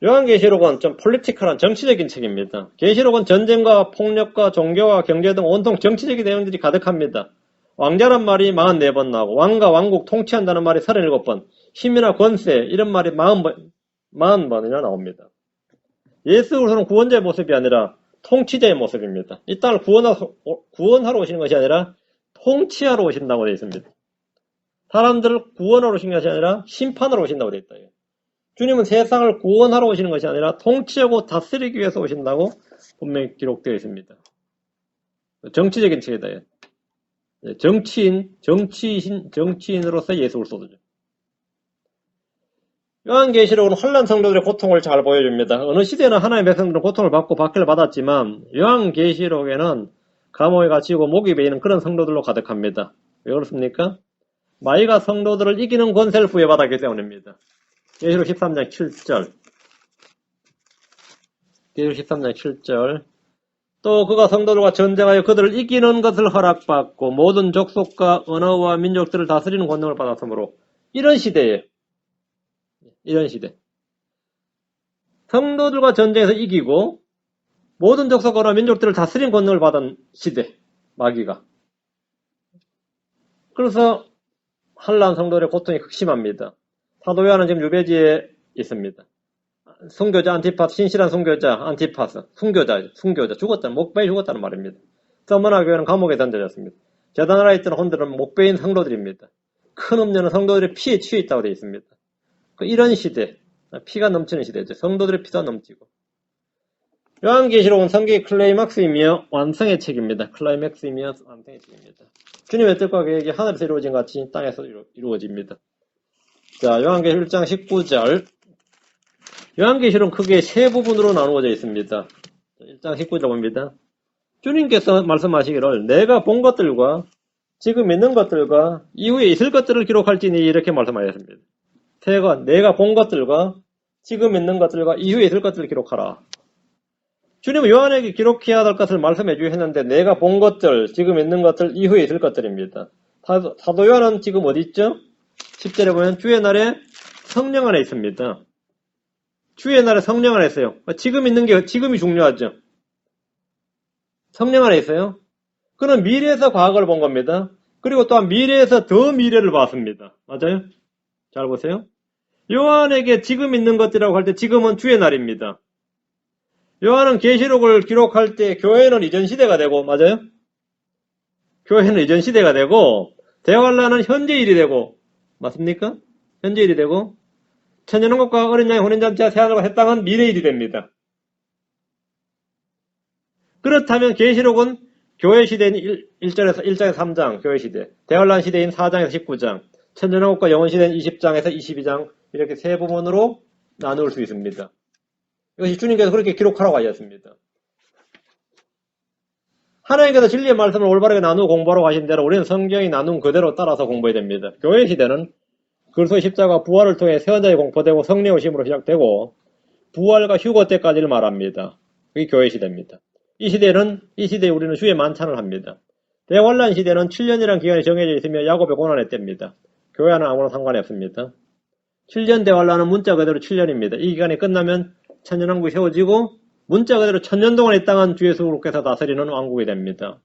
요한계시록은 좀 폴리티컬한 정치적인 책입니다. 계시록은 전쟁과 폭력과 종교와 경제 등 온통 정치적인 내용들이 가득합니다. 왕자란 말이 44번 나오고 왕과 왕국 통치한다는 말이 37번, 힘이나 권세 이런 말이 40번이나 나옵니다. 예수 그리스도는 구원자의 모습이 아니라 통치자의 모습입니다. 이 땅을 구원하러 오시는 것이 아니라 통치하러 오신다고 되어 있습니다. 사람들을 구원하러 오신 것이 아니라 심판하러 오신다고 되어 있다. 주님은 세상을 구원하러 오시는 것이 아니라 통치하고 다스리기 위해서 오신다고 분명히 기록되어 있습니다. 정치적인 책이다. 정치인으로서 예수 그리스도죠. 요한계시록은 환난 성도들의 고통을 잘 보여줍니다. 어느 시대나 하나님의 백성들은 고통을 받고 박해를 받았지만 요한계시록에는 감옥에 갇히고 목이 베이는 그런 성도들로 가득합니다. 왜 그렇습니까? 마귀가 성도들을 이기는 권세를 부여받았기 때문입니다. 계시록 13장 7절. 계시록 13장 7절. 또 그가 성도들과 전쟁하여 그들을 이기는 것을 허락받고 모든 족속과 언어와 민족들을 다스리는 권능을 받았으므로 이런 시대에 성도들과 전쟁에서 이기고 모든 족속과 언어와 민족들을 다스리는 권능을 받은 시대 마귀가 그래서 한란 성도들의 고통이 극심합니다. 사도 요한은 지금 유배지에 있습니다. 순교자 안티파스, 신실한 순교자 안티파스, 순교자 죽었다는, 목베이 죽었다는 말입니다. 서머나 교회는 감옥에 던져졌습니다. 재단하라 있던 혼들은 목베인 성도들입니다. 큰 음료는 성도들의 피에 취해 있다고 되어 있습니다. 이런 시대, 피가 넘치는 시대죠. 성도들의 피가 넘치고. 요한계시록은 성경의 클라이막스이며 완성의 책입니다. 클라이맥스이며 완성의 책입니다. 주님의 뜻과 계획이 하늘에서 이루어진 같이 땅에서 이루어집니다. 자, 요한계시록 1장 19절. 요한계시록은 크게 세 부분으로 나누어져 있습니다. 1장 19절 봅니다. 주님께서 말씀하시기를 내가 본 것들과 지금 있는 것들과 이후에 있을 것들을 기록할지니 이렇게 말씀하셨습니다. 세건 내가 본 것들과 지금 있는 것들과 이후에 있을 것들을 기록하라. 주님은 요한에게 기록해야 할 것을 말씀해 주셨는데 내가 본 것들, 지금 있는 것들, 이후에 있을 것들입니다. 사도 요한은 지금 어디 있죠? 10절에 보면 주의 날에 성령 안에 있습니다. 주의 날에 성령 안에 있어요. 지금 있는 게 지금이 중요하죠. 성령 안에 있어요. 그는 미래에서 과거를 본 겁니다. 그리고 또한 미래에서 더 미래를 봤습니다. 맞아요? 잘 보세요. 요한에게 지금 있는 것이라고 할 때 지금은 주의 날입니다. 요한은 계시록을 기록할 때 교회는 이전 시대가 되고, 맞아요? 교회는 이전 시대가 되고, 대환란은 현재 일이 되고, 맞습니까? 현재 일이 되고, 천년왕국과 어린 양의 혼인잔치와 새하늘과 새 땅은 미래 일이 됩니다. 그렇다면 계시록은 교회 시대인 1장에서 3장, 교회 시대, 대환란 시대인 4장에서 19장, 천년왕국과 영원 시대인 20장에서 22장, 이렇게 세 부분으로 나눌 수 있습니다. 이것이 주님께서 그렇게 기록하라고 하셨습니다. 하나님께서 진리의 말씀을 올바르게 나누고 공부하라고 하신 대로 우리는 성경이 나눈 그대로 따라서 공부해야 됩니다. 교회 시대는 그리스도의 십자가 부활을 통해 세원자에 공포되고 성령 오심으로 시작되고 부활과 휴거 때까지를 말합니다. 그게 교회 시대입니다. 이 시대에 우리는 주의 만찬을 합니다. 대환란 시대는 7년이라는 기간이 정해져 있으며 야곱의 고난의 때입니다. 교회와는 아무런 상관이 없습니다. 7년 대환란은 문자 그대로 7년입니다. 이 기간이 끝나면 천년왕국이 세워지고 문자 그대로 1000년 동안 이 땅은 주 예수께서 다스리는 왕국이 됩니다.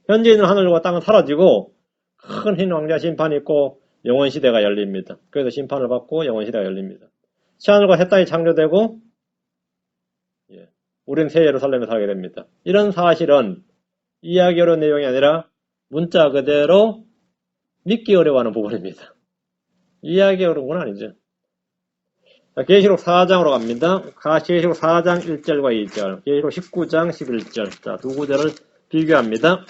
현재 있는 하늘과 땅은 사라지고 큰 흰 왕자 심판이 있고 영원시대가 열립니다. 그래서 심판을 받고 영원시대가 열립니다. 새하늘과 새 땅이 창조되고 우리는 새 예루살렘에 살게 됩니다. 이런 사실은 이해하기 어려운 내용이 아니라 문자 그대로 믿기 어려워하는 부분입니다. 이해하기 어려운 건 아니죠. 자, 계시록 4장으로 갑니다. 계시록 4장 1절과 2절, 계시록 19장 11절. 자, 두 구절을 비교합니다.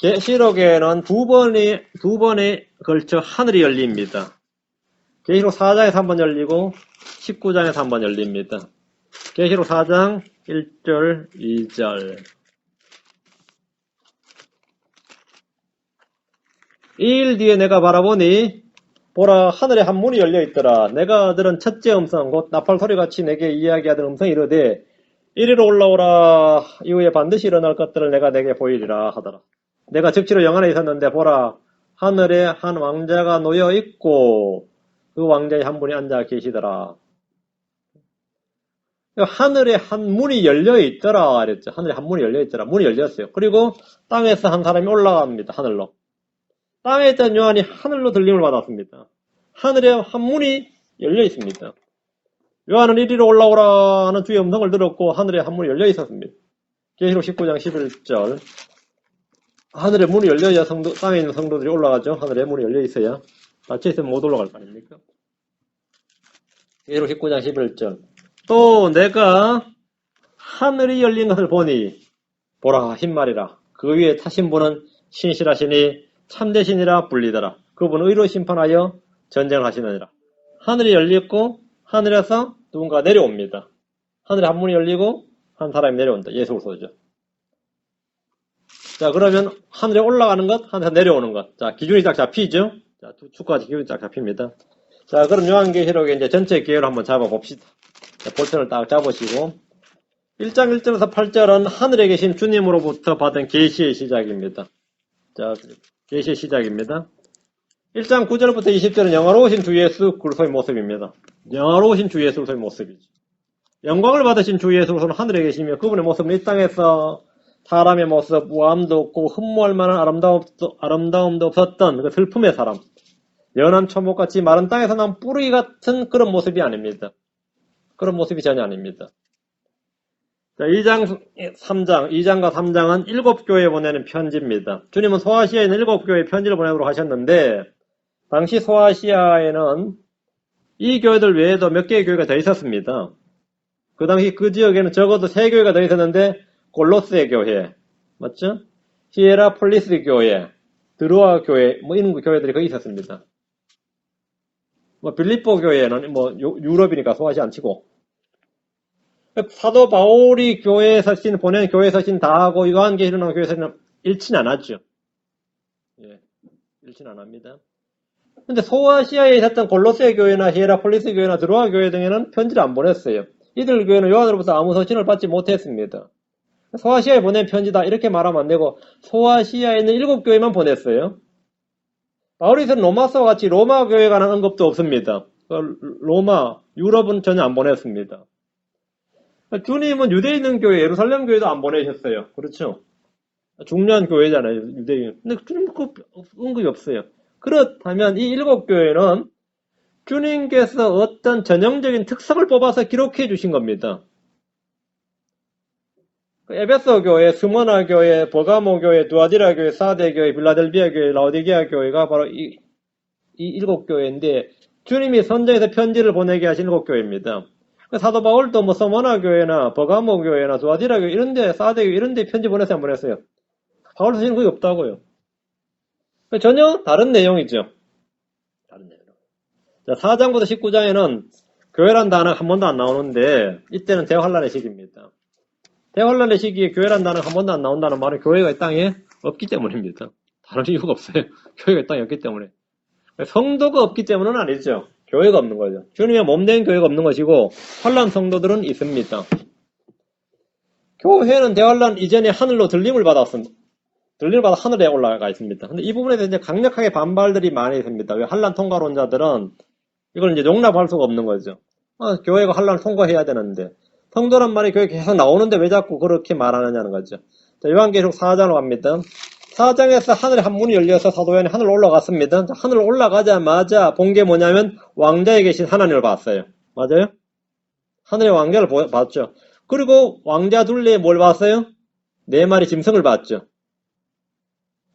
계시록에는 두 번에 걸쳐 하늘이 열립니다. 계시록 4장에서 한 번 열리고 19장에서 한 번 열립니다. 계시록 4장 1절, 2절. 2일 뒤에 내가 바라보니 보라 하늘에 한 문이 열려있더라. 내가 들은 첫째 음성 곧 나팔 소리같이 내게 이야기하던 음성이 이르되 이리로 올라오라. 이후에 반드시 일어날 것들을 내가 내게 보이리라 하더라. 내가 즉시로 영 안에 있었는데 보라 하늘에 한 왕자가 놓여 있고 그 왕자의 한 분이 앉아 계시더라. 하늘에 한 문이 열려있더라 그랬죠. 하늘에 한 문이 열려있더라. 문이 열렸어요. 그리고 땅에서 한 사람이 올라갑니다. 하늘로. 땅에 있던 요한이 하늘로 들림을 받았습니다. 하늘에 한 문이 열려 있습니다. 요한은 이리로 올라오라는 주의 음성을 들었고 하늘에 한 문이 열려 있었습니다. 계시록 19장 11절. 하늘에 문이 열려야 땅에 있는 성도들이 올라가죠. 하늘에 문이 열려 있어야. 닫혀 있으면 못 올라갈 거 아닙니까? 계시록 19장 11절. 또 내가 하늘이 열린 것을 보니 보라 흰말이라. 그 위에 타신 분은 신실하시니 참되시니라 불리더라. 그분은 의로 심판하여 전쟁을 하시느니라. 하늘이 열렸고 하늘에서 누군가 내려옵니다. 하늘에 한 문이 열리고 한 사람이 내려온다. 예수 그리스도죠. 자, 그러면 하늘에 올라가는 것, 하늘에서 내려오는 것. 자, 기준이 딱 잡히죠? 자, 두 가지 기준이 딱 잡힙니다. 자, 그럼 요한계시록의 이제 전체 기회를 한번 잡아봅시다. 자, 볼펜을 딱 잡으시고 1장 1절에서 8절은 하늘에 계신 주님으로부터 받은 계시의 시작입니다. 자, 계시의 시작입니다. 1장 9절부터 20절은 영화로우신 주 예수 그리스도의 모습입니다. 영화로우신 주 예수 그리스도의 모습이죠. 영광을 받으신 주 예수 그리스도는 하늘에 계시며 그분의 모습은 이 땅에서 사람의 모습, 우아함도 없고 흠모할 만한 아름다움도 없었던 그 슬픔의 사람. 연한 초목같이 마른 땅에서 난 뿌리 같은 그런 모습이 아닙니다. 그런 모습이 전혀 아닙니다. 자, 2장과 3장은 7교회에 보내는 편지입니다. 주님은 소아시아에 있는 7교회에 편지를 보내도록 하셨는데, 당시 소아시아에는 이 교회들 외에도 몇 개의 교회가 더 있었습니다. 그 당시 그 지역에는 적어도 3교회가 더 있었는데, 골로새 교회, 맞죠? 히에라폴리스 교회, 드로아 교회, 뭐 이런 교회들이 거기 있었습니다. 뭐 빌립보 교회는 뭐 유럽이니까 소아시아 안 치고. 사도 바울이 교회에 서신, 보낸 교회에 서신 다 하고, 요한계시록 일어난 교회에 서신 일치는 안 하죠. 예, 일치는 안 합니다. 근데 소아시아에 있었던 골로새 교회나 히에라폴리스 교회나 드로아 교회 등에는 편지를 안 보냈어요. 이들 교회는 요한으로부터 아무 서신을 받지 못했습니다. 소아시아에 보낸 편지다 이렇게 말하면 안 되고 소아시아에 있는 7교회만 보냈어요. 바울이서는 로마서와 같이 로마 교회에 관한 언급도 없습니다. 로마, 유럽은 전혀 안 보냈습니다. 주님은 유대에 있는 교회, 예루살렘 교회도 안 보내셨어요. 그렇죠? 중요한 교회잖아요, 유대인. 근데 주님 그 언급이 없어요. 그렇다면 이 7교회는 주님께서 어떤 전형적인 특성을 뽑아서 기록해 주신 겁니다. 에베소 교회, 스모나 교회, 버가모 교회, 두아디라 교회, 사데 교회, 빌라델비아 교회, 라오디게아 교회가 바로 이 7교회인데 주님이 선정해서 편지를 보내게 하신 7교회입니다. 사도 바울도 뭐 스모나 교회나 버가모 교회나 두아디라 교회 이런데 사데 교회 이런데 편지 보냈어요, 안 보냈어요? 바울 서신은 거의 없다고요. 전혀 다른 내용이죠. 다른 내용. 자, 4장부터 19장에는 교회란 단어가 한 번도 안 나오는데 이때는 대환란의 시기입니다. 대환란의 시기에 교회란 단어가 한 번도 안 나온다는 말은 교회가 이 땅에 없기 때문입니다. 다른 이유가 없어요. 교회가 이 땅에 없기 때문에. 성도가 없기 때문은 아니죠. 교회가 없는 거죠. 주님의 몸된 교회가 없는 것이고 환란 성도들은 있습니다. 교회는 대환란 이전에 하늘로 들림을 받았습니다. 들림을 받아 하늘에 올라가 있습니다. 근데 이 부분에 대해서 이제 강력하게 반발들이 많이 있습니다. 왜 환란 통과론자들은 이걸 이제 용납할 수가 없는 거죠. 교회가 환란을 통과해야 되는데 성도란 말이 교회 계속 나오는데 왜 자꾸 그렇게 말하느냐는 거죠. 자, 요한계시록 4장으로 갑니다. 4장에서 하늘에 한 문이 열려서 사도 요한이 하늘로 올라갔습니다. 자, 하늘로 올라가자마자 본 게 뭐냐면 왕자에 계신 하나님을 봤어요. 맞아요? 하늘의 왕자를 봤죠. 그리고 왕자 둘레에 뭘 봤어요? 4마리 짐승을 봤죠.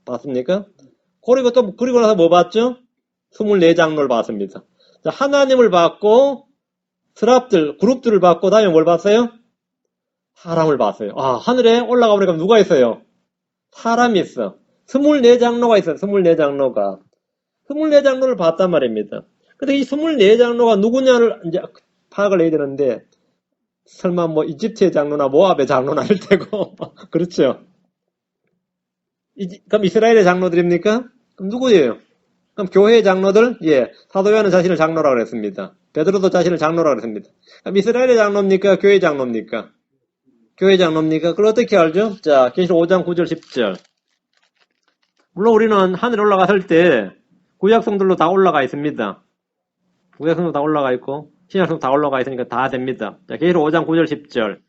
봤습니까? 그리고 나서 뭐 봤죠? 24장로를 봤습니다. 자, 하나님을 봤고 스랍들, 그룹들을 봤고 다음에 뭘 봤어요? 사람을 봤어요. 하늘에 올라가 보니까 누가 있어요? 사람이 있어. 24장로가 있어요. 24장로가. 24장로를 봤단 말입니다. 근데 이 24장로가 누구냐를 이제 파악을 해야 되는데 설마 뭐 이집트의 장로나 모압의 장로는 아닐 테고 그렇죠? 그럼 이스라엘의 장로들입니까? 그럼 누구예요? 그럼 교회의 장로들? 예, 사도 요한은 자신을 장로라고 그랬습니다. 베드로도 자신을 장로라고 그랬습니다. 그럼 이스라엘의 장로입니까? 교회의 장로입니까? 교회 장로입니까? 그걸 어떻게 알죠? 자, 계시록 5장 9절 10절. 물론 우리는 하늘에 올라갔을 때 구약성들로 다 올라가 있습니다. 구약성도 다 올라가 있고 신약성도 다 올라가 있으니까 다 됩니다. 자, 계시록 5장 9절 10절.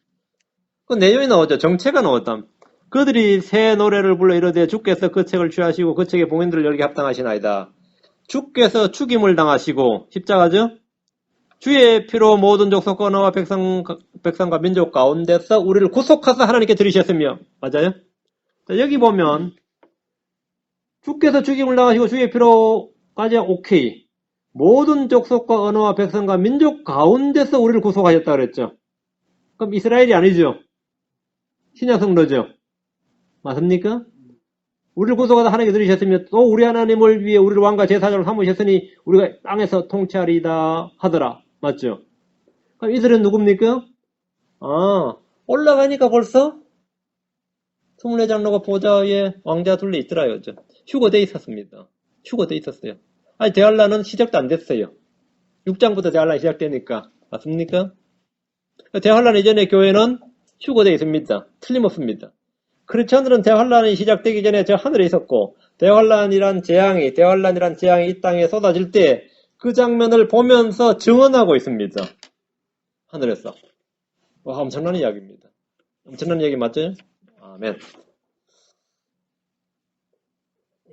그 내용이 나오죠. 정체가 나왔다. 그들이 새 노래를 불러 이르되 주께서 그 책을 취하시고 그 책의 봉인들을 열게 합당하시나이다. 주께서 죽임을 당하시고 십자가죠? 주의 피로 모든 족속과 언어와 백성과 민족 가운데서 우리를 구속하사 하나님께 드리셨으며 맞아요? 자, 여기 보면 주께서 죽임을 당하시고 주의 피로까지 오케이. 모든 족속과 언어와 백성과 민족 가운데서 우리를 구속하셨다 그랬죠. 그럼 이스라엘이 아니죠. 신약 성도죠. 맞습니까? 우리를 구속하사 하나님께 드리셨으며 또 우리 하나님을 위해 우리를 왕과 제사장으로 삼으셨으니 우리가 땅에서 통치하리다 하더라. 맞죠? 그럼 이들은 누굽니까? 올라가니까 벌써 24장로가 보좌에 왕자 둘레 있더라 이거죠. 휴거돼 있었습니다. 휴거돼 있었어요. 아니 대환란은 시작도 안 됐어요. 6장부터 대환란이 시작되니까. 맞습니까? 대환란 이전의 교회는 휴거돼 있습니다. 틀림없습니다. 크리스천들은 대환란이 시작되기 전에 저 하늘에 있었고 대환란이란 재앙이 이 땅에 쏟아질 때 그 장면을 보면서 증언하고 있습니다. 하늘에서. 와, 엄청난 이야기입니다. 엄청난 이야기 맞죠? 아멘.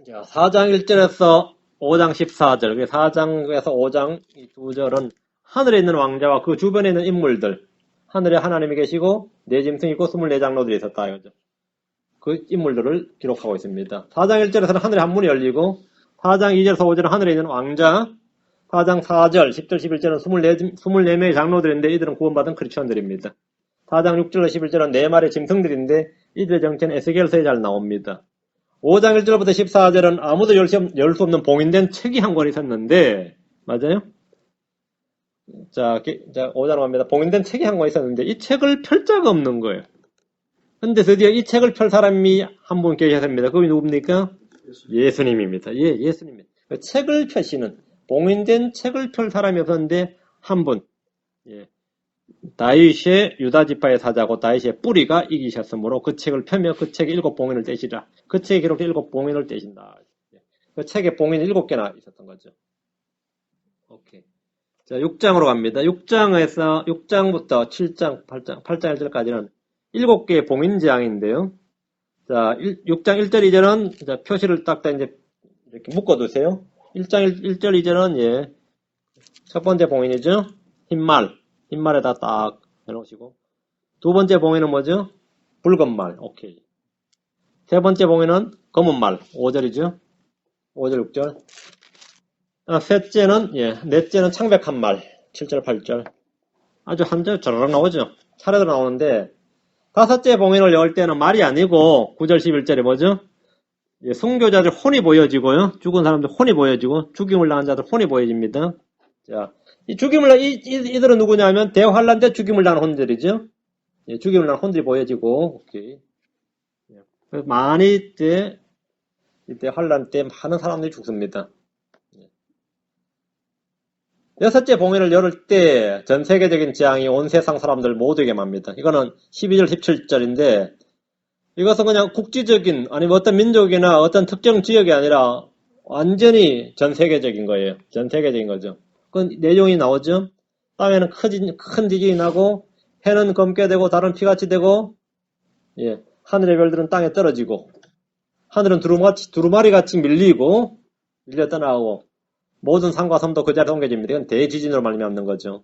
자, 4장 1절에서 5장 14절, 4장에서 5장 이 두 절은 하늘에 있는 왕자와 그 주변에 있는 인물들, 하늘에 하나님이 계시고 네 짐승이 있고 24장로들이 있었다 이거죠. 그 인물들을 기록하고 있습니다. 4장 1절에서는 하늘에 한 문이 열리고 4장 2절에서 5절은 하늘에 있는 왕자, 4장 4절, 10절, 11절은 24명의 장로들인데 이들은 구원받은 크리스천들입니다. 4장 6절에서 11절은 4마리의 짐승들인데 이들의 정체는 에스겔서에 잘 나옵니다. 5장 1절부터 14절은 아무도 열 수 없는 봉인된 책이 한 권 있었는데, 맞아요? 자, 5장으로 갑니다. 봉인된 책이 한 권 있었는데, 이 책을 펼 자가 없는 거예요. 근데 드디어 이 책을 펼 사람이 한 분 계셨습니다. 그분이 누굽니까? 예수님입니다. 예, 예수님입니다. 책을 펴시는, 봉인된 책을 펼 사람이 없었는데, 한 분. 예. 다윗의 유다지파의 사자고 다윗의 뿌리가 이기셨으므로 그 책을 펴며 그 책에 7봉인을 떼시라. 그 책에 기록된 7봉인을 떼신다. 그 책에 봉인이 7개나 있었던 거죠. 오케이. 자, 6장으로 갑니다. 6장부터 7장, 8장 1절까지는 7개의 봉인 재앙인데요. 자, 6장 1절 2절은 표시를 딱 이제 이렇게 묶어두세요. 1장 1절 2절은 예, 첫 번째 봉인이죠. 흰말에다 딱 해놓으시고. 두 번째 봉인은 뭐죠? 붉은 말. 오케이. 세 번째 봉인은 검은 말. 5절이죠. 5절, 6절. 셋째는, 넷째는 창백한 말. 7절, 8절. 아주 한 절 저러락 나오죠. 차례로 나오는데, 다섯째 봉인을 열 때는 말이 아니고, 9절, 11절에 뭐죠? 순교자들 혼이 보여지고요. 죽은 사람들 혼이 보여지고, 죽임을 당한 자들 혼이 보여집니다. 자, 이들은 누구냐면, 대환란 때 죽임을 당한 혼들이죠. 예, 죽임을 당한 혼들이 보여지고, 오케이. 많이 이때 환란 때 많은 사람들이 죽습니다. 여섯째 봉인을 열을 때 전 세계적인 재앙이 온 세상 사람들 모두에게 맙니다. 이거는 12절, 17절인데 이것은 그냥 국지적인 아니면 어떤 민족이나 어떤 특정 지역이 아니라 완전히 전 세계적인 거예요. 전 세계적인 거죠. 그 내용이 나오죠. 땅에는 큰 지진이 나고 해는 검게 되고 달은 피같이 되고 예, 하늘의 별들은 땅에 떨어지고 하늘은 두루마리같이 밀려 떠나고 모든 산과 섬도 그 자리에 옮겨집니다. 이건 대지진으로 말미암는 거죠.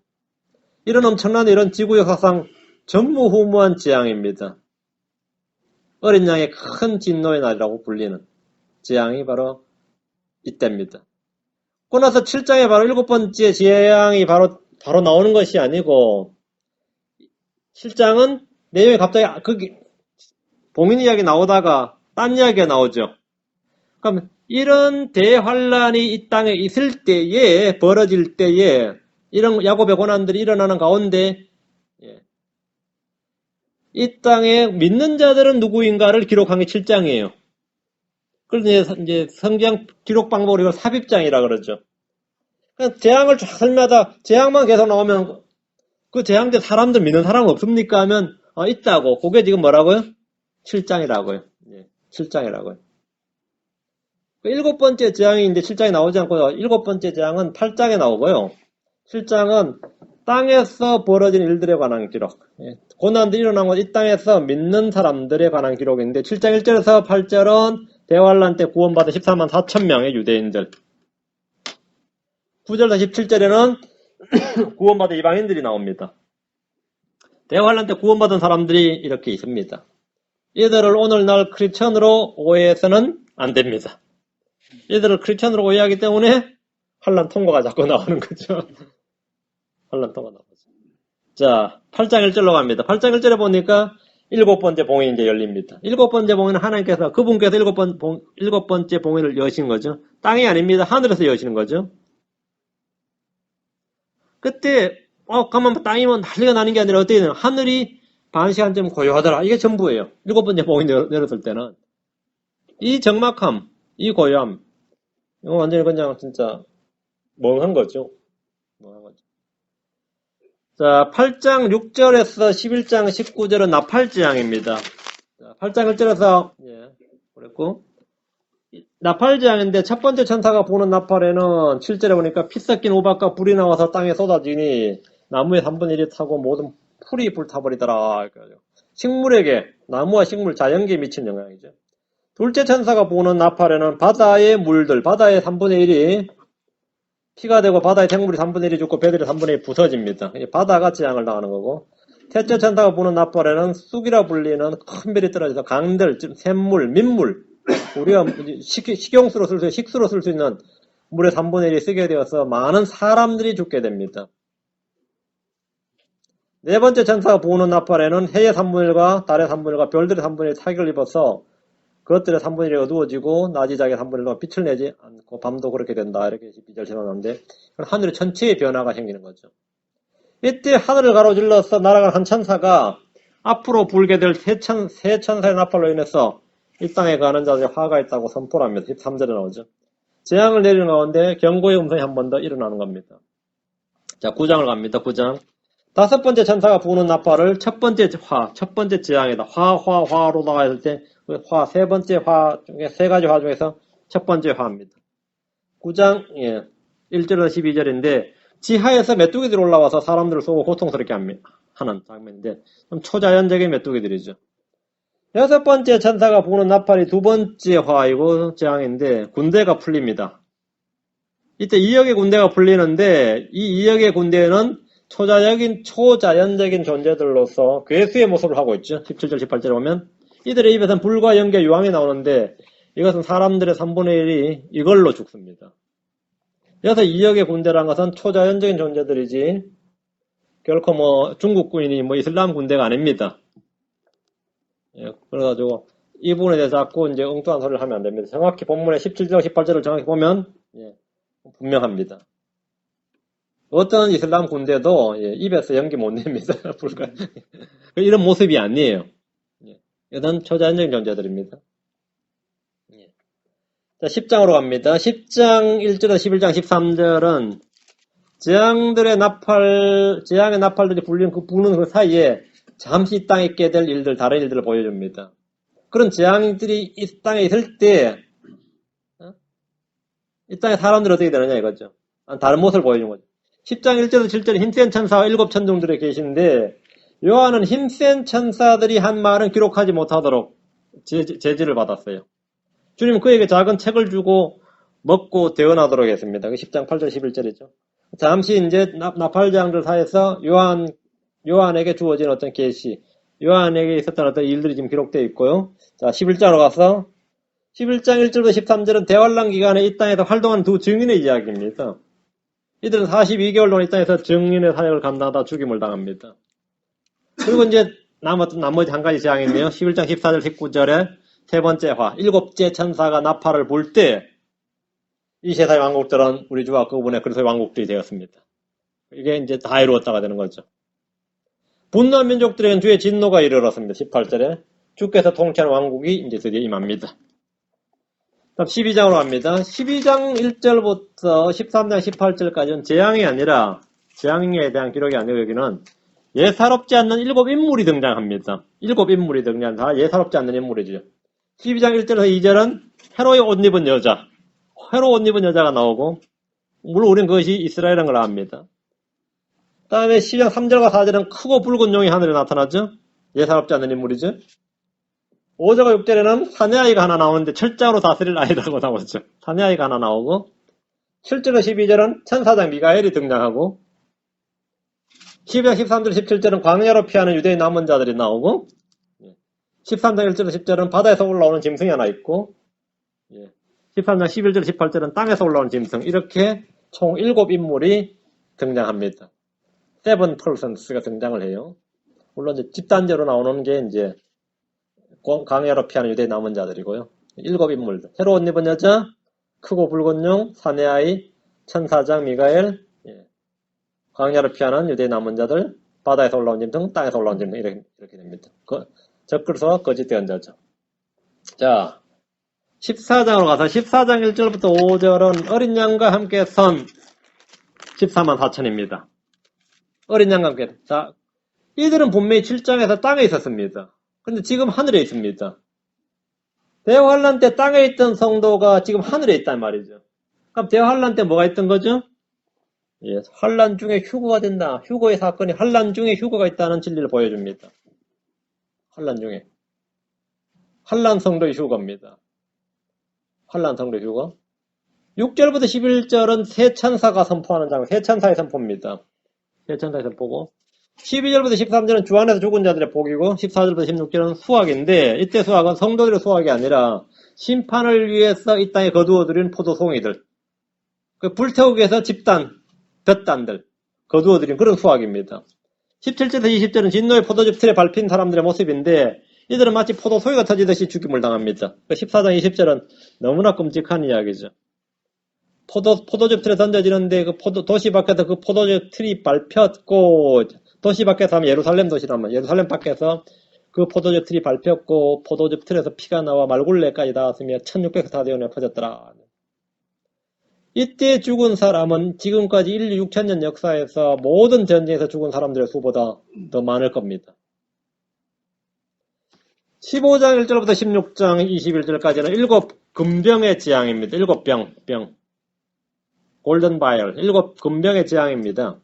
이런 엄청난 이런 지구 역사상 전무후무한 재앙입니다. 어린 양의 큰 진노의 날이라고 불리는 재앙이 바로 이때입니다. 그러고 나서 7장에 바로 7번째 재앙이 바로 나오는 것이 아니고 7장은 내용이 갑자기 봉인 이야기 나오다가 딴 이야기가 나오죠. 그럼 이런 대환란이 이 땅에 있을 때에 벌어질 때에 이런 야곱의 고난들이 일어나는 가운데 이 땅에 믿는 자들은 누구인가를 기록한 게 7장이에요. 그래서 이제 성경 기록 방법으로 이걸 삽입장이라 그러죠. 그러니까 재앙을 쫙 설명하다 재앙만 계속 나오면 그 재앙때 사람들 믿는 사람은 없습니까 하면 있다고. 그게 지금 뭐라고요? 7장이라고요. 7장이라고요. 7번째 재앙이 이제 7장에 나오지 않고요. 7번째 재앙은 8장에 나오고요. 7장은 땅에서 벌어진 일들에 관한 기록. 고난들이 일어난 건 이 땅에서 믿는 사람들에 관한 기록인데 7장 1절에서 8절은 대환란 때 구원받은 14만 4천 명의 유대인들. 9절에서 17절에는 구원받은 이방인들이 나옵니다. 대환란 때 구원받은 사람들이 이렇게 있습니다. 이들을 오늘날 크리스천으로 오해해서는 안 됩니다. 이들을 크리스천으로 오해하기 때문에 환란 통과가 자꾸 나오는 거죠. 환란 통과 나오죠. 자, 8장 1절로 갑니다. 8장 1절에 보니까 7번째 봉인이 이제 열립니다. 7번째 봉인은 하나님께서 그분께서 7번째 봉인을 여신 거죠. 땅이 아닙니다. 하늘에서 여시는 거죠. 그때 가만 땅이면 난리가 나는 게 아니라 어떻게 되나 하늘이 반 시간쯤 고요하더라. 이게 전부예요. 7번째 봉인 열었을 때는 이 적막함, 이 고요함, 이거 완전히 그냥 진짜 멍한 거죠. 멍한 거죠. 자, 8장 6절에서 11장 19절은 나팔재앙입니다. 자, 8장 1절에서 그랬고 나팔재앙인데 첫 번째 천사가 부는 나팔에는 7절에 보니까 피 섞인 우박과 불이 나와서 땅에 쏟아지니 나무의 3분의 1이 타고 모든 풀이 불타버리더라. 식물에게, 나무와 식물, 자연계에 미치는 영향이죠. 둘째 천사가 보는 나팔에는 바다의 물들, 바다의 3분의 1이 피가 되고 바다의 생물이 3분의 1이 죽고 배들이 3분의 1이 부서집니다. 바다가 재앙을 당하는 거고, 셋째 천사가 보는 나팔에는 쑥이라 불리는 큰 별이 떨어져서 강들, 샘물, 민물, 우리가 식용수로 쓸 수, 식수로 쓸 수 있는 물의 3분의 1이 쓰게 되어서 많은 사람들이 죽게 됩니다. 네 번째 천사가 보는 나팔에는 해의 3분의 1과 달의 3분의 1과 별들의 3분의 1이 타격을 입어서 그것들의 3분의 1이 어두워지고 낮이 자기 3분의 1과 빛을 내지 않고 밤도 그렇게 된다. 이렇게 비절 전하는데 하늘의 전체의 변화가 생기는 거죠. 이때 하늘을 가로질러서 날아간 한 천사가 앞으로 불게 될 세 천사의 나팔로 인해서 이 땅에 가는 자들이 화가 있다고 선포를 합니다. 13절에 나오죠. 재앙을 내리는 가운데 경고의 음성이 한 번 더 일어나는 겁니다. 자, 9장을 갑니다. 9장. 다섯 번째 천사가 부는 나팔을 첫 번째 재앙이다. 화로 나가야 될 때, 세 번째 화 중에, 세 가지 화 중에서 첫 번째 화입니다. 9장, 1절에서 12절인데, 지하에서 메뚜기들이 올라와서 사람들을 쏘고 고통스럽게 하는 장면인데, 좀 초자연적인 메뚜기들이죠. 여섯 번째 천사가 부는 나팔이 두 번째 화이고 재앙인데, 군대가 풀립니다. 이때 2억의 군대가 풀리는데, 이 2억의 군대는 초자연적인 존재들로서 괴수의 모습을 하고 있죠. 17절, 18절에 보면 이들의 입에서는 불과 연기와 유황이 나오는데 이것은 사람들의 3분의 1이 이걸로 죽습니다. 그래서 2억의 군대라는 것은 초자연적인 존재들이지 결코 중국군이니 이슬람 군대가 아닙니다. 그래가지고 이 부분에 대해서 자꾸 이제 엉뚱한 소리를 하면 안 됩니다. 정확히 본문의 17절, 18절을 정확히 보면 분명합니다. 어떤 이슬람 군대도 입에서 연기 못 냅니다. 이런 모습이 아니에요. 이런 초자연적인 존재들입니다. 자, 10장으로 갑니다. 10장 1절에서 11장 13절은 재앙의 나팔들이 부는 그 사이에 잠시 이 땅에 있게 될 일들, 다른 일들을 보여줍니다. 그런 재앙들이 이 땅에 있을 때, 이 땅에 사람들이 어떻게 되느냐 이거죠. 다른 모습을 보여주는 거죠. 10장 1절에서 7절에 힘센 천사와 7 천둥들이 계시는데 요한은 힘센 천사들이 한 말은 기록하지 못하도록 제지를 받았어요. 주님은 그에게 작은 책을 주고 먹고 대언하도록 했습니다. 10장 8절 11절이죠. 잠시 이제 나팔장들 사이에서 요한에게 주어진 어떤 계시, 요한에게 있었던 어떤 일들이 지금 기록되어 있고요. 자, 11장으로 가서 11장 1절부터 13절은 대환란 기간에 이 땅에서 활동하는 두 증인의 이야기입니다. 이들은 42개월 동안 이 땅에서 증인의 사역을 감당하다 죽임을 당합니다. 그리고 이제 나머지 한 가지 재앙이네요. 11장 14절 19절에 세 번째 화, 일곱째 천사가 나팔을 불 때 이 세상의 왕국들은 우리 주와 그분의 그리스도의 왕국들이 되었습니다. 이게 이제 다 이루었다가 되는 거죠. 분노한 민족들에게는 주의 진노가 이르렀습니다. 18절에 주께서 통치하는 왕국이 이제 드디어 임합니다. 다음 12장으로 갑니다. 12장 1절부터 13장 18절까지는 재앙이 아니라, 재앙에 대한 기록이 아니고 여기는 예사롭지 않는 7인물이 등장합니다. 7인물이 등장한다. 예사롭지 않는 인물이죠. 12장 1절에서 2절은 회로의 옷 입은 여자, 회로 옷 입은 여자가 나오고, 물론 우리는 그것이 이스라엘인 걸 압니다. 그 다음에 12장 3절과 4절은 크고 붉은 용이 하늘에 나타나죠. 예사롭지 않는 인물이죠. 5절과 6절에는 사내아이가 하나 나오는데 철장으로 다스릴 아이라고 나오죠. 사내아이가 하나 나오고 7절과 12절은 천사장 미가엘이 등장하고 12장 13절 17절은 광야로 피하는 유대인 남은 자들이 나오고 13장 1절에서 10절은 바다에서 올라오는 짐승이 하나 있고 13장 11절 18절은 땅에서 올라오는 짐승, 이렇게 총 7인물이 등장합니다. 7 persons가 등장을 해요. 물론 이제 집단제로 나오는 게 이제 광야로 피하는 유대인 남은 자들이고요. 7인물들. 회로 옷 입은 여자, 크고 붉은 용, 사내아이, 천사장 미가엘, 광야로 피하는 유대인 남은 자들, 바다에서 올라온 짐승, 땅에서 올라온 짐승, 이렇게 됩니다. 적그리스도와 거짓 대언자죠. 자, 14장으로 가서 14장 1절부터 5절은 어린 양과 함께 선 14만 4천입니다. 어린 양과 함께. 자, 이들은 분명히 7장에서 땅에 있었습니다. 근데 지금 하늘에 있습니다. 대환란 때 땅에 있던 성도가 지금 하늘에 있단 말이죠. 그럼 대환란 때 뭐가 있던 거죠? 환란 중에 휴거가 된다. 휴거의 사건이 환란 중에 휴거가 있다는 진리를 보여줍니다. 환란 중에. 환란 성도의 휴거입니다. 환란 성도의 휴거. 6절부터 11절은 세 천사가 선포하는 장면, 세 천사의 선포입니다. 세 천사의 선포고, 12절부터 13절은 주 안에서 죽은 자들의 복이고, 14절부터 16절은 수확인데, 이때 수확은 성도들의 수확이 아니라 심판을 위해서 이 땅에 거두어들인 포도송이들, 그 불태우기 위해서 집단, 볕단들 거두어들인 그런 수확입니다. 17절에서 20절은 진노의 포도즙 틀에 밟힌 사람들의 모습인데, 이들은 마치 포도송이가 터지듯이 죽임을 당합니다. 14장 20절은 너무나 끔찍한 이야기죠. 포도즙 틀에 던져지는데 도시 밖에서 그 포도즙 틀이 밟혔고, 도시 밖에서 하면 예루살렘 도시라면 예루살렘 밖에서 그 포도즙 틀이 밟혔고, 포도즙 틀에서 피가 나와 말굴레까지 닿았으며 1600사대원에 퍼졌더라. 이때 죽은 사람은 지금까지 인류 6000년 역사에서 모든 전쟁에서 죽은 사람들의 수보다 더 많을 겁니다. 15장 1절부터 16장 21절까지는 7 금병의 재앙입니다. 7 병. 골든 바이얼. 7 금병의 재앙입니다.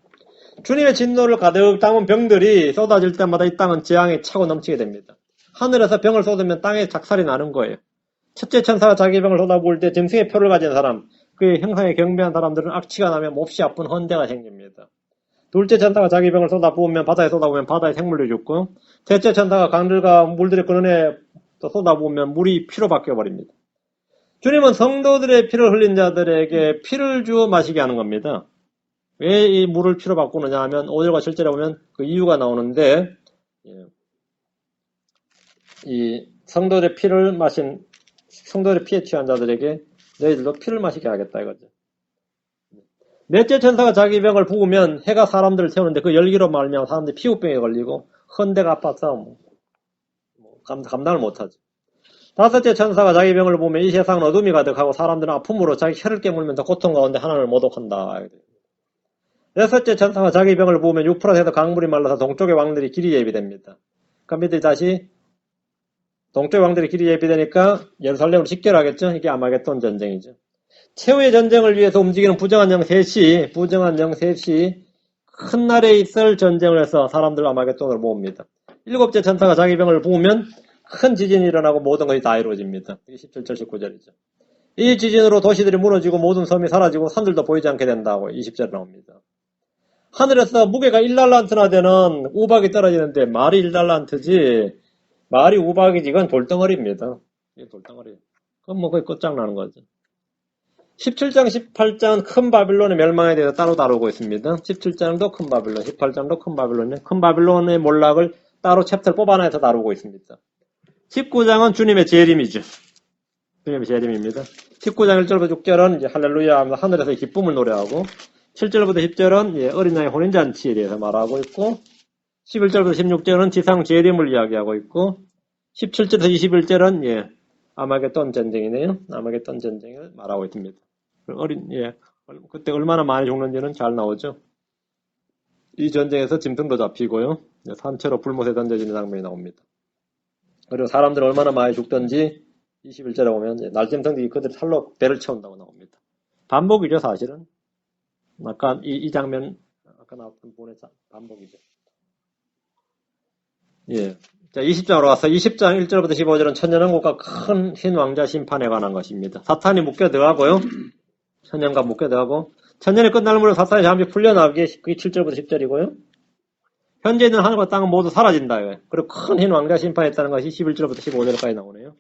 주님의 진노를 가득 담은 병들이 쏟아질 때마다 이 땅은 재앙이 차고 넘치게 됩니다. 하늘에서 병을 쏟으면 땅에 작살이 나는 거예요. 첫째 천사가 자기 병을 쏟아부을 때 짐승의 표를 가진 사람, 그의 형상에 경배한 사람들은 악취가 나면 몹시 아픈 헌대가 생깁니다. 둘째 천사가 자기 병을 쏟아부으면 바다에 쏟아부으면 바다의 생물이 죽고, 셋째 천사가 강들과 물들의 근원에 쏟아부으면 물이 피로 바뀌어버립니다. 주님은 성도들의 피를 흘린 자들에게 피를 주어 마시게 하는 겁니다. 왜 이 물을 피로 바꾸느냐 하면 5절과 7절에 보면 그 이유가 나오는데, 이 성도들의 피에 취한 자들에게 너희들도 피를 마시게 하겠다 이거죠. 넷째 천사가 자기 병을 부으면 해가 사람들을 태우는데 그 열기로 말미암아 사람들이 피부병에 걸리고 헌대가 아파서 감당을 못하죠. 다섯째 천사가 자기 병을 부으면 이 세상은 어둠이 가득하고 사람들은 아픔으로 자기 혀를 깨물면서 고통 가운데 하나님을 모독한다. 여섯째 천사가 자기 병을 부으면 유프라테에서 강물이 말라서 동쪽의 왕들이 길이 예비됩니다. 그럼 이들이 다시 동쪽의 왕들이 길이 예비되니까 예루살렘으로 직결하겠죠. 이게 아마겟돈 전쟁이죠. 최후의 전쟁을 위해서 움직이는 부정한 영 셋이 큰 날에 있을 전쟁을 해서 사람들 아마겟돈으로 모읍니다. 일곱째 천사가 자기 병을 부으면 큰 지진이 일어나고 모든 것이 다 이루어집니다. 17절 19절이죠. 이 지진으로 도시들이 무너지고 모든 섬이 사라지고 산들도 보이지 않게 된다고 20절 나옵니다. 하늘에서 무게가 1달란트나 되는 우박이 떨어지는데 말이 1달란트지 말이 우박이지 이건 돌덩어리입니다. 이게 돌덩어리. 그건 뭐 거의 끝장나는 거죠. 17장, 18장은 큰 바빌론의 멸망에 대해서 따로 다루고 있습니다. 17장도 큰 바빌론, 18장도 큰 바빌론이요. 큰 바빌론의 몰락을 따로 챕터를 뽑아내서 다루고 있습니다. 19장은 주님의 재림이죠. 주님의 재림입니다. 19장 1절부터 6절은 이제 할렐루야 하면서 하늘에서 기쁨을 노래하고, 7절부터 10절은 어린 양의 혼인잔치에 대해서 말하고 있고, 11절부터 16절은 지상 재림을 이야기하고 있고, 17절에서 21절은 아마겟돈 전쟁이네요. 아마겟돈 전쟁을 말하고 있습니다. 그때 얼마나 많이 죽는지는 잘 나오죠. 이 전쟁에서 짐승도 잡히고요. 산채로 불못에 던져지는 장면이 나옵니다. 그리고 사람들 얼마나 많이 죽든지 21절에 보면 날짐승들이 그들의 살로 배를 채운다고 나옵니다. 반복이죠, 사실은. 아까 이 장면, 아까 나왔던 부분의 반복이죠. 자, 20장으로 와서 20장 1절부터 15절은 천년왕국과 큰 흰 왕자 심판에 관한 것입니다. 사탄이 묶여 들어가고요. 천년과 묶여 들어가고, 천년이 끝날 무렵 사탄이 잠시 풀려나오기에 그게 7절부터 10절이고요. 현재 있는 하늘과 땅은 모두 사라진다. 그리고 큰 흰 왕자 심판이 있다는 것이 11절부터 15절까지 나오네요.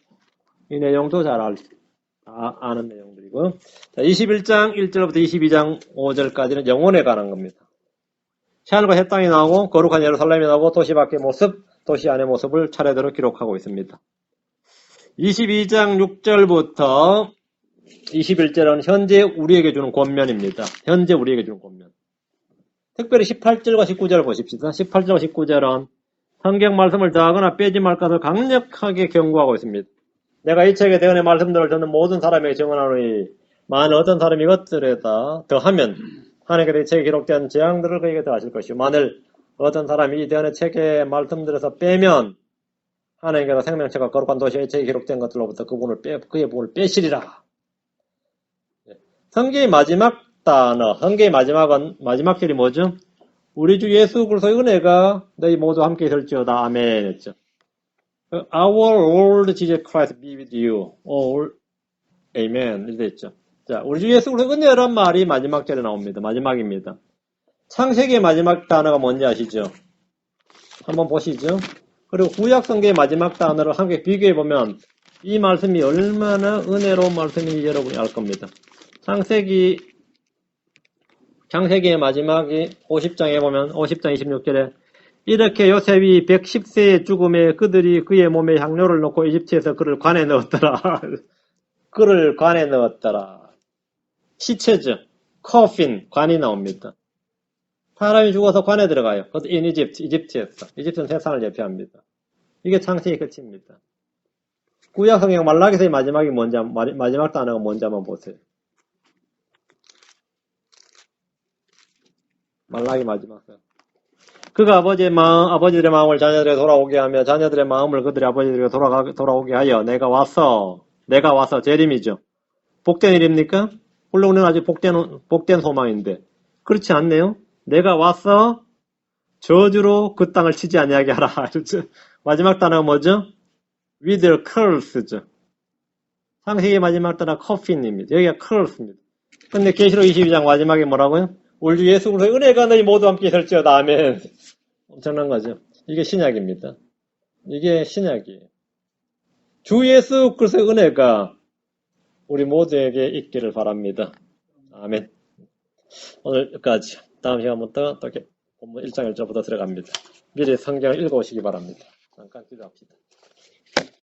이 내용도 잘 아는 내용들이고. 자, 21장 1절부터 22장 5절까지는 영혼에 관한 겁니다. 새하늘과 새 땅이 나오고 거룩한 예루살렘이 나오고 도시 밖의 모습, 도시 안의 모습을 차례대로 기록하고 있습니다. 22장 6절부터 21절은 현재 우리에게 주는 권면입니다. 현재 우리에게 주는 권면. 특별히 18절과 19절을 보십시다. 18절과 19절은 성경 말씀을 더하거나 빼지 말 것을 강력하게 경고하고 있습니다. 내가 이 책에 대언의 말씀들을 듣는 모든 사람에게 증언하노니 만일 어떤 사람이 이것들에다 더하면 하나님께서 이 책에 기록된 재앙들을 그에게 더하실 것이요 만일 어떤 사람이 이 대언의 책의 말씀들에서 빼면 하나님께서 생명책과 거룩한 도시의 책에 기록된 것들로부터 그의 부분을 빼시리라. 성경의 마지막 단어, 성경의 마지막 절이 뭐죠? 우리 주 예수 그리스도의 은혜가 너희 모두 함께 있을지어다. 아멘 했죠. Our Lord Jesus Christ be with you. All. Amen. 이렇게 있죠. 자, 우리 주 예수 그리스도의 은혜란 말이 마지막 절에 나옵니다. 마지막입니다. 창세기의 마지막 단어가 뭔지 아시죠? 한번 보시죠. 그리고 구약 성경의 마지막 단어를 함께 비교해 보면 이 말씀이 얼마나 은혜로운 말씀인지 여러분이 알 겁니다. 창세기의 마지막이 50장에 보면 50장 26절에 이렇게 요셉이 110세의 죽음에 그들이 그의 몸에 향료를 넣고 이집트에서 그를 관에 넣었더라. 그를 관에 넣었더라. 시체죠. 커핀, 관이 나옵니다. 사람이 죽어서 관에 들어가요. 그것도 in Egypt, 이집트에서. 이집트는 세상을 대표합니다. 이게 창세기 끝입니다. 구약 성경 말라기서의 마지막 단어가 뭔지 한번 보세요. 말라기 마지막. 그가 아버지들의 마음을 자녀들에게 돌아오게 하며 자녀들의 마음을 그들의 아버지들에게 돌아오게 하여 내가 와서 재림이죠. 복된 일입니까? 물론 아주 복된 소망인데 그렇지 않네요. 내가 와서 저주로 그 땅을 치지 아니하게 하라. 마지막 단어가 뭐죠? With their curse죠. 창세기의 마지막 단어가 커핀입니다. 여기가 curse입니다. 근데 계시록 22장 마지막에 뭐라고요? 우리 주 예수 그리스도의 은혜가 너희 모두 함께 있을지어다. 아멘. 엄청난 거죠. 이게 신약입니다. 이게 신약이에요. 주 예수 그리스도의 은혜가 우리 모두에게 있기를 바랍니다. 아멘. 오늘 여기까지. 다음 시간부터 또 본문 1장 1절부터 들어갑니다. 미리 성경을 읽어오시기 바랍니다. 잠깐 기도합시다.